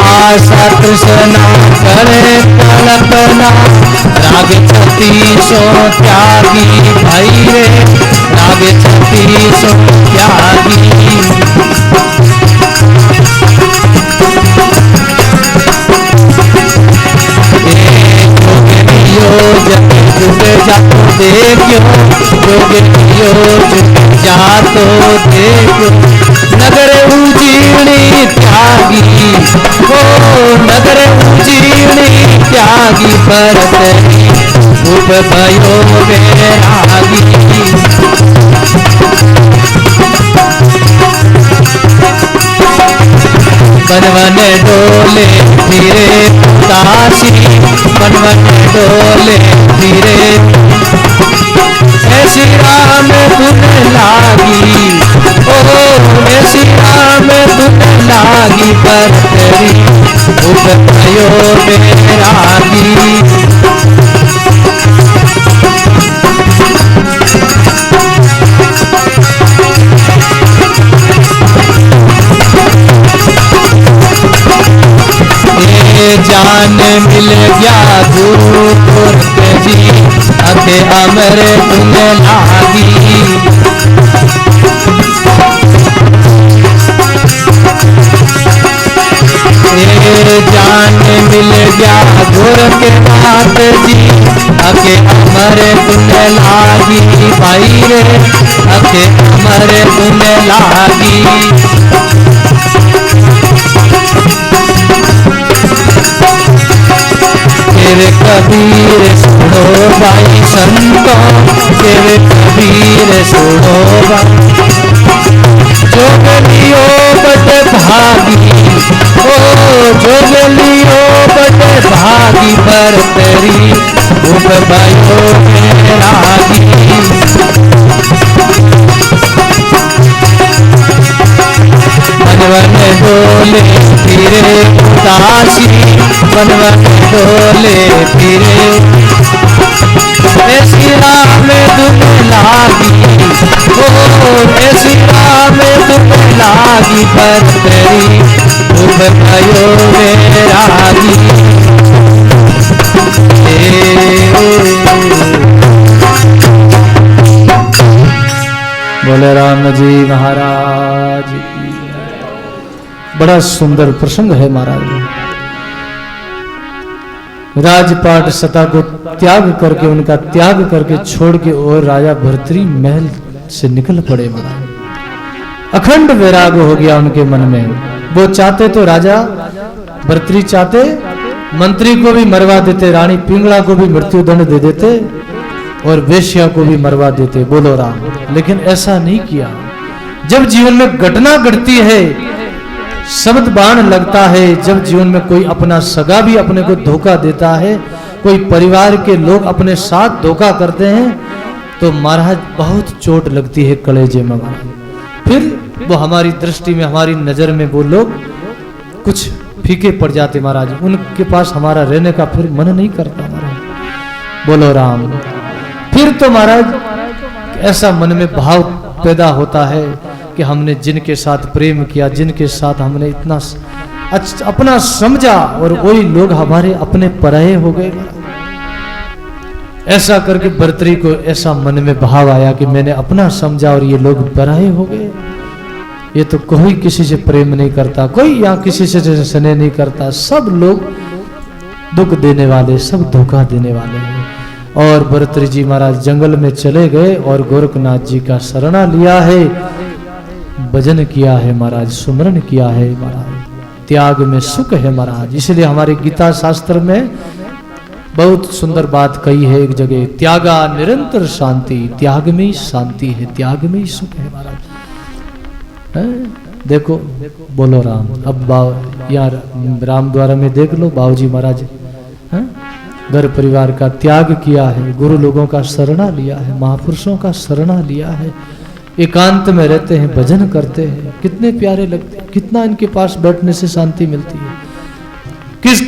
Speaker 1: आशा कृष्णा कल कल्पना, राग छती सो त्यागी। भाई रे राग छती सो त्यागी। जुग जातो देखो, जोगियो जुग जातो देखो। नगर उजीणी त्यागी, ओ नगर उजीणी त्यागी। पर तेरी खूब भयो बैरागी। वन वन डोले फिरे उदासी, वन वन डोले फिरे। श्री राम तुम्हें लागी, ओ श्री राम तुम्हें लागी। पर तेरी खूब भयो बैरागी। जान मिल गया गुरु पुरख जी, अखे अमर तुम्हें लागी। जान मिल गया गुरु के नाथ जी, अखे अमर तुम्हें लागी। भाई रे अखे अमर तुम्हें लागी। तेरे कबीर सुनो भाई संतों, तेरे कबीर सुनो भाई। जोगलियो बट भागी, ओ जोगलियो बट भागी। पर तेरी खूब भयो बैरागी। वन वन डोले फिरे उदासी, वन वन डोले फिरे। श्री राम तुम्हें लागी, ओ श्री राम तुम्हें लागी। पर तेरी खूब भयो बैरागी। बोले राम जी महाराज की। बड़ा सुंदर प्रसंग है महाराज। राजपाट सता को त्याग करके, उनका त्याग करके छोड़ के और राजा भर्तृहरि महल से निकल पड़े महाराज। अखंड वैराग हो गया उनके मन में। वो चाहते तो राजा भर्तृहरि चाहते मंत्री को भी मरवा देते, रानी पिंगला को भी मृत्यु दंड दे देते और वेश्या को भी मरवा देते, बोलो राम। लेकिन ऐसा नहीं किया। जब जीवन में घटना घटती है, शब्द बाण लगता है, जब जीवन में कोई अपना सगा भी अपने को धोखा देता है, कोई परिवार के लोग अपने साथ धोखा करते हैं, तो महाराज बहुत चोट लगती है कलेजे में महाराज। फिर वो हमारी दृष्टि में, हमारी नजर में वो लोग कुछ फीके पड़ जाते महाराज। उनके पास हमारा रहने का फिर मन नहीं करता महाराज, बोलो राम। फिर तो महाराज ऐसा मन में भाव पैदा होता है कि हमने जिनके साथ प्रेम किया, जिनके साथ हमने इतना अपना समझा, और वही लोग हमारे अपने पराये हो गए। ऐसा करके भर्तृहरि को ऐसा मन में भाव आया कि मैंने अपना समझा और ये लोग पराये हो गए। ये तो कोई किसी से प्रेम नहीं करता, कोई यहाँ किसी से स्नेह नहीं करता, सब लोग दुख देने वाले, सब धोखा देने वाले हैं। और भर्तृहरि जी महाराज जंगल में चले गए और गोरखनाथ जी का शरणा लिया है, भजन किया है महाराज, सुमरन किया है महाराज। त्याग में सुख है महाराज। इसलिए हमारे गीता शास्त्र में बहुत सुंदर बात कही है एक जगह, त्यागा निरंतर शांति, त्याग में ही शांति है, त्याग में ही सुख है महाराज। देखो बोलो राम। अब यार राम द्वारा में देख लो, बाबूजी महाराज घर परिवार का त्याग किया है, गुरु लोगों का शरणा लिया है, महापुरुषों का शरणा लिया है, एकांत में रहते हैं, भजन करते हैं, कितने प्यारे लगते हैं, कितना इनके पास बैठने से शांति मिलती है।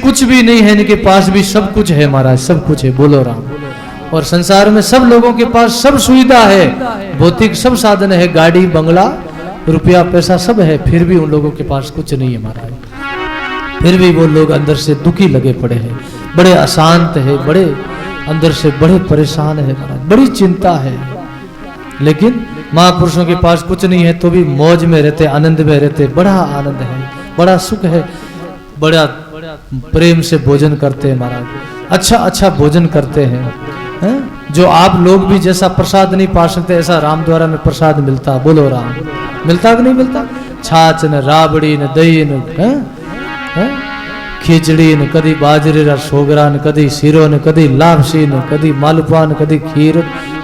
Speaker 1: कुछ भी नहीं है इनके पास, भी सब कुछ है महाराज, सब कुछ है, बोलो राम। और संसार में सब लोगों के पास सब सुविधा है, भौतिक सब साधन है, गाड़ी बंगला रुपया पैसा सब है, फिर भी उन लोगों के पास कुछ नहीं है महाराज। फिर भी वो लोग अंदर से दुखी लगे पड़े हैं, बड़े अशांत है, बड़े अंदर से बड़े परेशान है महाराज, बड़ी चिंता है। लेकिन महापुरुषों के पास कुछ नहीं है तो भी मौज में रहते, आनंद में रहते, बड़ा आनंद है, बड़ा सुख है, बड़ा प्रेम से भोजन करते हैं महाराज, अच्छा अच्छा भोजन करते हैं, जो आप लोग भी जैसा प्रसाद नहीं पा सकते ऐसा राम द्वारा में प्रसाद मिलता, बोलो राम। मिलता कि नहीं मिलता? छाछ न राबड़ी न दही न खिचड़ी न, कदी बाजरे रा सोगरा न, कदी सीरो न, कदी लापसी न, कदी मालपुआ न, कदी खीर।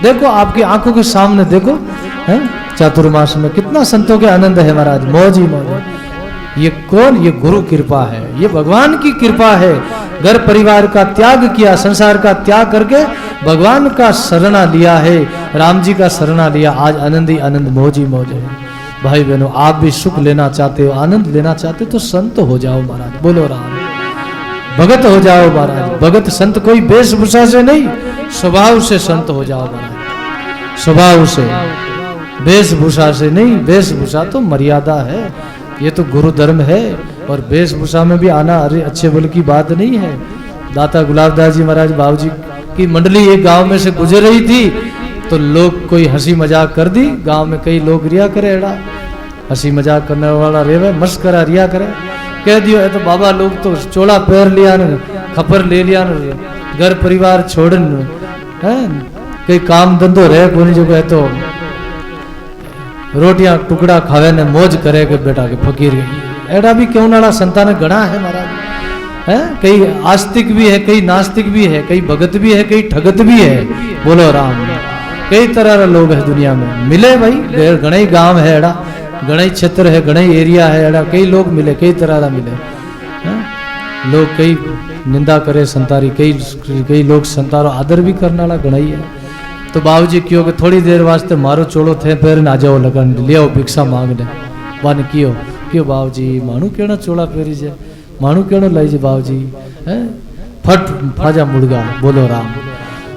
Speaker 1: देखो आपकी आंखों के सामने देखो, चातुर्मास में कितना संतों के आनंद है महाराज, मौज ही मौज। ये कौन? ये गुरु कृपा है, ये भगवान की कृपा है। घर परिवार का त्याग किया, संसार का त्याग करके भगवान का शरणा लिया है, राम जी का शरणा लिया, आज आनंद ही आनंद, मौज ही मौज है। भाई बहनों, आप भी सुख लेना चाहते हो, आनंद लेना चाहते हो तो संत हो जाओ महाराज, बोलो राम। भगत हो जाओ महाराज। भगत संत कोई वेशभूषा से नहीं, स्वभाव से संत हो जाओ महाराज, स्वभाव से, वेशभूषा से नहीं। वेशभूषा तो मर्यादा है, ये तो गुरु धर्म है, और वेशभूषा में भी आना अरे अच्छे बल की बात नहीं है। दाता गुलाबदास जी महाराज बाबू जी की मंडली एक गांव में से गुजर रही थी, तो लोग कोई हंसी मजाक कर दी। गांव में कई लोग रिया करे, एड़ा हंसी मजाक करने वाला रेवे, मस्करा रिया करे, कह दियो है तो बाबा लोग तो चोला पैर लिया न, खपर ले लिया न, घर परिवार छोड़न है, कई काम धंधो रहे कोनी जो है तो रोटियां टुकड़ा खावे ने मौज करे के बेटा के फकीर। एड़ा भी क्यों नाला संतान गणा है महाराज, है कई आस्तिक भी है, कई नास्तिक भी है, कई भगत भी है, कई ठगत भी है, बोलो राम। कई तरह के लोग है दुनिया में, मिले भाई, गणई गांव है एड़ा, गणई क्षेत्र है, गणई एरिया है एड़ा, कई लोग मिले, कई तरह का मिले। लोग कई निंदा करे संतारी, कई लोग संतारो आदर भी करने वाला गणई है। तो बाबूजी क्यों कि थोड़ी देर वास्ते मारो चोड़ो थे पैर ना जाओ लगन लियो भिक्षा मांगने वन क्यों बाबूजी मानू केना चोड़ा पेरी जे, मानू केनो लाई जे बाबूजी, है फट फाजा मुड़गा, बोलो राम।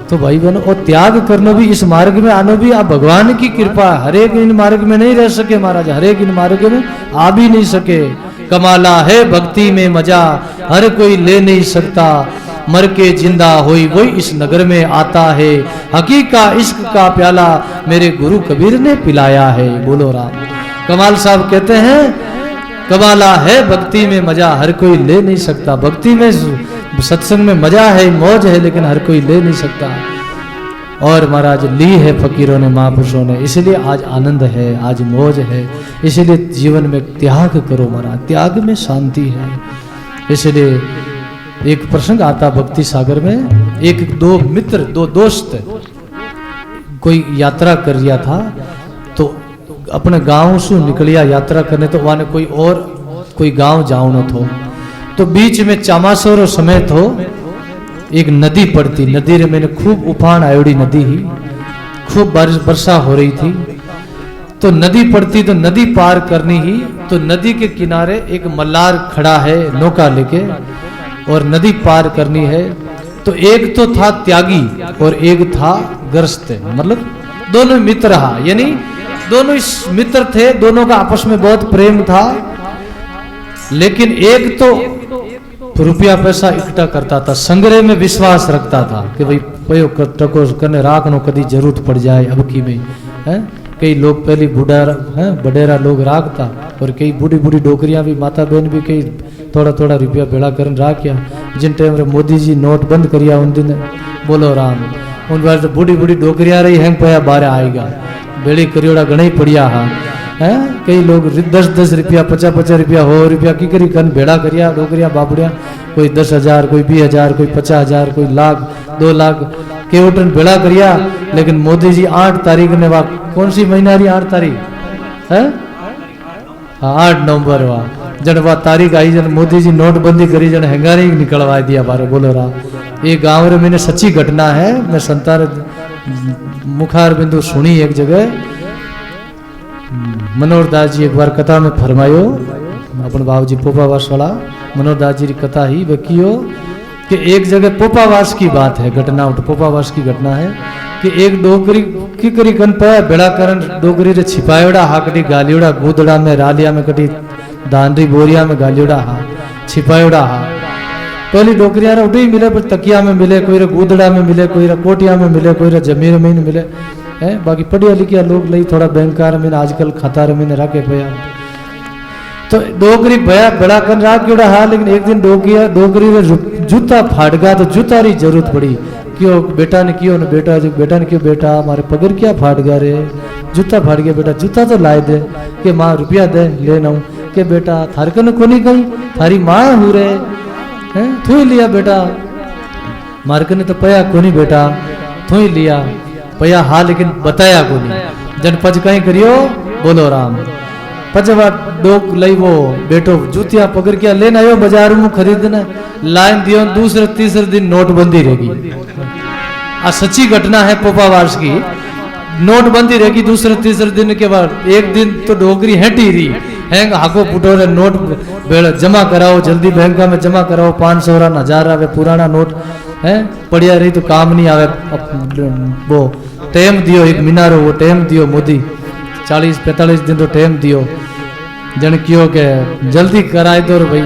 Speaker 1: तो भाई बहनों, और त्याग करना भी, इस मार्ग में आना भी आप भगवान की कृपा। हरेक इन मार्ग में नहीं रह सके महाराज, हरेक इन मार्ग में आ भी नहीं सके। कमाला है भक्ति में मजा, हर कोई ले नहीं सकता, मर के जिंदा होई वही इस नगर में आता है, हकीका इश्क का प्याला मेरे गुरु कबीर ने पिलाया है, बोलो राम। कमाल साहब कहते हैं कमाला है भक्ति में मजा, हर कोई ले नहीं सकता। भक्ति में सत्संग में मजा है, मौज है, लेकिन हर कोई ले नहीं सकता। और महाराज ली है फकीरों ने, महापुरुषों ने, इसलिए आज आनंद है, आज मौज है। इसलिए जीवन में त्याग करो महाराज, त्याग में शांति है। इसलिए एक प्रसंग आता भक्ति सागर में, एक दो मित्र, दो दोस्त कोई यात्रा कर रिया था, तो अपने गांव से निकलिया यात्रा करने, तो वहां कोई गांव जाओ न थो, तो बीच में चामासोरो समय थो, एक नदी पड़ती, नदी रे मैंने खूब उफान आयोड़ी नदी ही, खूब बारिश वर्षा हो रही थी, तो नदी पड़ती, तो नदी पार करनी ही, तो नदी के किनारे एक मल्लार खड़ा है नौका लेके, और नदी पार करनी है। तो एक तो था त्यागी और एक था ग्रस्त, मतलब दोनों मित्र रहा, यानी दोनों इस मित्र थे, दोनों का आपस में बहुत प्रेम था, लेकिन एक तो रुपया पैसा इकट्ठा करता था, संग्रह में विश्वास रखता था कि भाई पयो टको करने राखनो कदी जरूरत पड़ जाए अब की में है। कई लोग पहले बडेरा लोग राखता, और कई बूढ़ी बूढ़ी डोकरियां भी, माता बहन भी कई थोड़ा थोड़ा रुपया भेड़ा कर राख्या। जिन टाइम रे मोदी जी नोट बंद करिया उन दिन, बोलो राम, उन बार तो बूढ़ी बूढ़ी डोकरियां रही हैंग पया बारे आएगा, बेड़ी करियोड़ा घना ही पड़िया हा है। कई लोग 10-10 रुपया 50-50 रुपया हो रुपया की करी कन भेड़ा करिया डोकरिया बाबड़िया, कोई 10,000, कोई 20,000, कोई 50,000, कोई लाख 2 लाख केवटन भेड़ा करिया। लेकिन मोदी जी 8 तारीख ने वा, कौन सी महीना रही 8 तारीख है, 8 नवंबर वा, जन वा तारीख आई, जन मोदी जी नोटबंदी करी, जन हैंगारी निकलवा दिया बारे, बोलो रहा। ये गांव रे मैंने सच्ची घटना है, मैं संतान मुखार बिंदु सुनी एक जगह। मनोहर दास जी एक बार कथा में फरमायो, अपन बाबूजी पोपावास वाला मनोहर दास जी की कथा ही बकियो कि एक जगह पोपावास की बात है, घटना पोपावास की घटना है कि एक डोगरी की करी कन पाया बेड़ा करन डोगरी रे छिपायोड़ा हा, कटी गालियोड़ा गूदड़ा में रालिया में, कटी दानरी बोरिया में गालियोड़ा हा, छिपायोड़ा हा। पहली डोकरिया रे उठी मिले, पर तकिया में मिले, कोई रे गूदड़ा में मिले, कोई रे कोटिया में मिले, कोई रे जमीन में मिले है। बाकी पढ़िया लिखिया लोग लई थोड़ा बैंकार में आजकल खाता में रखे पया, तो डोगरी भया बड़ा कर राख जोड़ा हा। लेकिन एक दिन डोगरी रे जूता फाट गया, तो जूता री जरूरत पड़ी। क्यों बेटा ने क्यों न बेटा ने क्यों बेटा हमारे पगर क्या फाट गया रे, जूता फाट गया बेटा, जूता तो लाए दे, के माँ रुपया दे ले ना, के बेटा थारे कन कोनी गई, थारी माँ हो रे हैं, थू लिया बेटा, मार कने तो पया कोनी बेटा, थू लिया पया हा, लेकिन बताया कोनी। जन पज कहीं करियो, बोलो राम, पजवा डोक लई वो बेटो जूतिया पकड़ के लेना आयो बाजार में खरीदना, लाइन दियो, दूसरे तीसरे दिन नोटबंदी रहेगी। आ सच्ची घटना है पोपावास की, नोटबंदी रहेगी दूसरे तीसरे दिन के बाद। एक दिन तो डोगरी हटी रही हैंग, हाको पुटो रे नोट जमा कराओ, जल्दी बैंक में जमा कराओ, 500 और 1000 आवे पुराना नोट है, पड़िया रही तो काम नहीं आवे। वो टाइम दियो, एक महीना रो वो टाइम दियो, मोदी 40-45 दिन तो टाइम दियो, जन क्यों के जल्दी कराए दो भाई।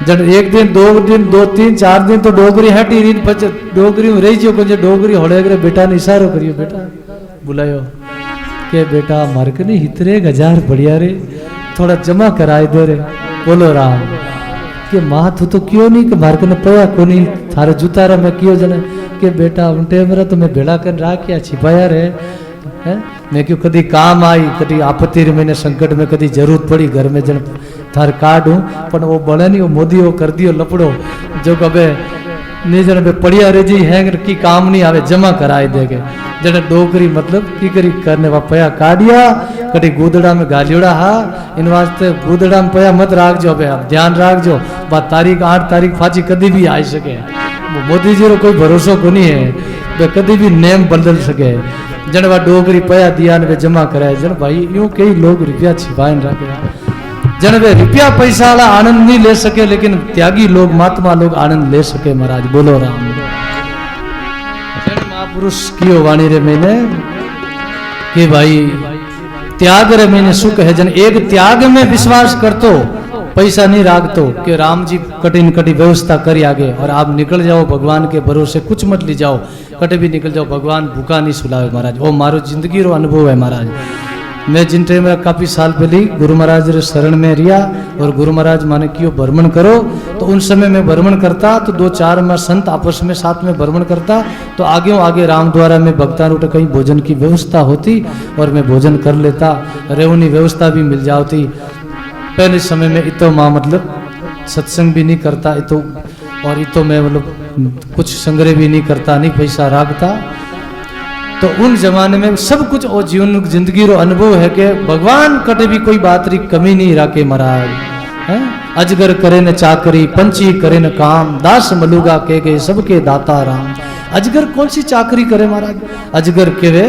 Speaker 1: जन एक दिन 2 दिन 2 3 4 दिन तो डोगरी हटी रही, डोगरी में रही जो कुछ डोगरी होड़े करे, बेटा ने इशारो करियो, बेटा बुलायो के बेटा मार के नहीं इतने 1000 बढ़िया रे, थोड़ा जमा कराए दो रे, बोलो राम। के माँ तो क्यों नहीं, कि मार के पया को नहीं, थारे जूता रे मैं क्यों जने, के बेटा उनटे मेरा तो मैं भेड़ा कर राख्या छिपाया रे है, मैं क्यों कदी काम आई, कदी आपत्ति रे मैंने संकट में कदी जरूरत पड़ी घर में जन थार काट हूँ, पर वो बड़े नहीं, वो मोदी वो कर दियो लपड़ो जो कबे नहीं जन बे पड़िया रे जी है की काम नहीं आवे, जमा कराए देगे। जन डोगरी मतलब की करी करने वा पया काटिया, कटी गूदड़ा में गालियोड़ा हा, इन वास्ते गूदड़ा में पया मत राख जो, आप ध्यान राख जो, बात तारीख 8 तारीख फाची कदी भी आ सके। मोदी जी रो कोई भरोसा को नहीं है, वे कदी भी नेम बदल सके। जन वा डोगरी पया दिया ने जमा कराए, जन भाई यूं कई लोग रुपया छिपाए रखे, जन वे रुपया पैसा वाला आनंद नहीं ले सके, लेकिन त्यागी लोग महात्मा लोग आनंद ले सके। महाराज बोलो राम। महापुरुष कियो वाणी रे मैंने कि भाई त्याग रे मैंने सुख है, जन एक त्याग में विश्वास करतो, पैसा नहीं राखतो, कि राम जी कठिन कटी व्यवस्था करी आगे और आप निकल जाओ भगवान के भरोसे, कुछ मत ले जाओ, कटे भी निकल जाओ, भगवान भूखा नहीं सुलावे। महाराज वो मारो जिंदगी रो अनुभव है महाराज। मैं जिन टाइम में काफ़ी साल पहले गुरु महाराज रे शरण में रिया और गुरु महाराज माने क्यों भ्रमण करो, तो उन समय मैं भ्रमण करता तो 2-4 में संत आपस में साथ में भ्रमण करता, तो आगे राम द्वारा में भक्तान उठ कहीं भोजन की व्यवस्था होती और मैं भोजन कर लेता, रेवनी व्यवस्था भी मिल जाती। पहले समय में इतो माँ मतलब सत्संग भी नहीं करता इतो, और इतो मैं मतलब कुछ संग्रह भी नहीं करता, नहीं पैसा रखता। तो उन जमाने में सब कुछ और जीवन जिंदगी रो अनुभव है कि भगवान कटे भी कोई बात री कमी नहीं राखे महाराज है। अजगर करे न चाकरी, पंछी करे न काम, दास मलुगा के गए सबके दाता राम। अजगर कौन सी चाकरी करे महाराज, अजगर के वे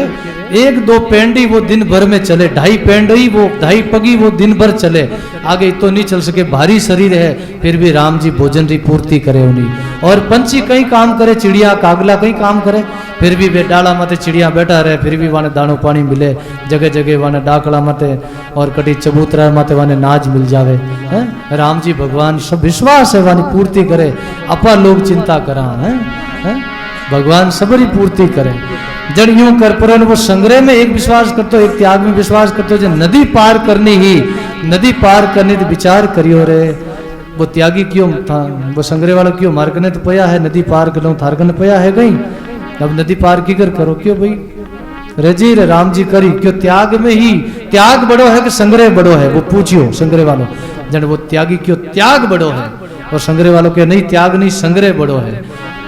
Speaker 1: 1-2 पेंडी वो दिन भर में चले, 2.5 पेंडी वो 2.5 पगी वो दिन भर चले, आगे तो नहीं चल सके, भारी शरीर है, फिर भी राम जी भोजन री पूर्ति करे उन्हीं। और पंछी कहीं काम करे, चिड़िया कागला कहीं काम करे, फिर भी वे डाला माते चिड़िया बैठा रहे, फिर भी वाने दानो पानी मिले, जगह जगह वाने डाकड़ा माते और कटी चबूतरा माते वाने नाज मिल जावे है। राम जी भगवान सब विश्वास है वानी पूर्ति करे, अपा लोग चिंता करा है, भगवान सबरी पूर्ति करे। जड़ यूं कर पर वो संग्रह में एक विश्वास करते, एक त्याग में विश्वास करते, जो नदी पार करनी ही, नदी पार करने तो विचार करियो रे, वो त्यागी क्यों था, वो संग्रह वाला क्यों मार्गने तो पया है, नदी पार कर लो थारगन पया है गई, अब नदी पार की कर करो क्यों भाई रजी रे राम जी करी क्यों, त्याग में ही त्याग बड़ो है कि संग्रह बड़ो है, वो पूछियो संग्रह वालों जन वो त्यागी क्यों त्याग बड़ो है, और संग्रह वालों के नहीं त्याग नहीं संग्रह बड़ो है।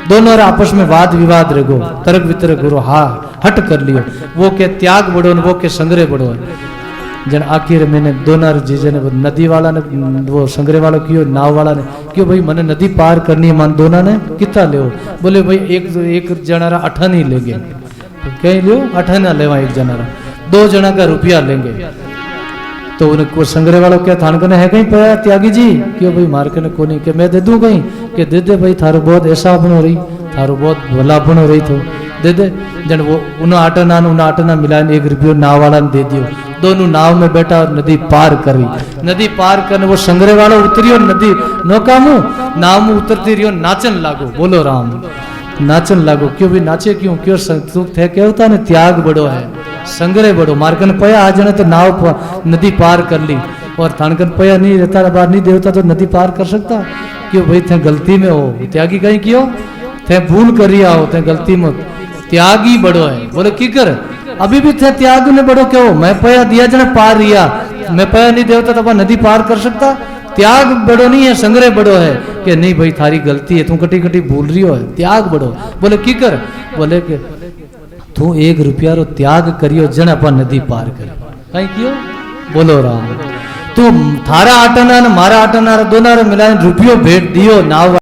Speaker 1: दोनों आपस में वाद विवाद रगो, तर्क वितर्क करो, हाँ हट कर लियो, वो के त्याग बड़ो वो के संग्रह बड़ो है। जन आखिर मैंने दोनों जीजे ने नदी वाला ने वो संग्रह वाला क्यों, नाव वाला ने क्यों भाई मैंने नदी पार करनी है, मान दोनों ने कितना ले, बोले भाई एक जनारा 8 ही लेंगे, कहीं लियो 8 ना लेवा, एक जनारा 2 जना का रुपया लेंगे। तो उनको संग्रह वालों क्या थान कने है कहीं पया त्यागी जी क्यों भाई मार के को नहीं कि मैं दे दूं कहीं, कि दे दे भाई थारो बहुत ऐसा बनो रही, थारो बहुत भला बनो रही, तो दे दे। जन वो उन आटना मिला 1 रुपये नाव वाला ने दे दियो, दोनों नाव में बैठा और नदी पार करी। नदी पार करने वो संग्रह वाला उतरियो नदी नौका मुँह नाव में उतरती रहियो, नाचन लागो, बोलो राम नाचन लागो। क्यों भी नाचे क्यों, क्यों सुख थे क्या होता है त्याग बड़ो है, संग्रह बड़ो। मारकन पया आ जाने तो नाव नदी पार कर ली, और थानकन पया नहीं रहता बार नहीं देवता तो नदी पार कर सकता क्यों भाई, थे गलती में हो त्यागी कहीं क्यों, थे भूल कर रिया हो, थे गलती में त्यागी बड़ो है। बोले की कर अभी भी थे त्याग ने बड़ो क्यों, मैं पया दिया जने पार रिया, मैं पया नहीं देवता तो नदी पार कर सकता, त्याग बड़ो नहीं है संग्रह बड़ो है। कि नहीं भाई थारी गलती है, तू कटी कटी भूल रही हो, त्याग बड़ो। बोले की कर, बोले कि तू 1 रुपया रो त्याग करियो जन अपन नदी पार कर कहीं क्यों, बोलो राम। तू थारा आटना मारा आटना दोनों मिला रुपयो भेंट दियो नाव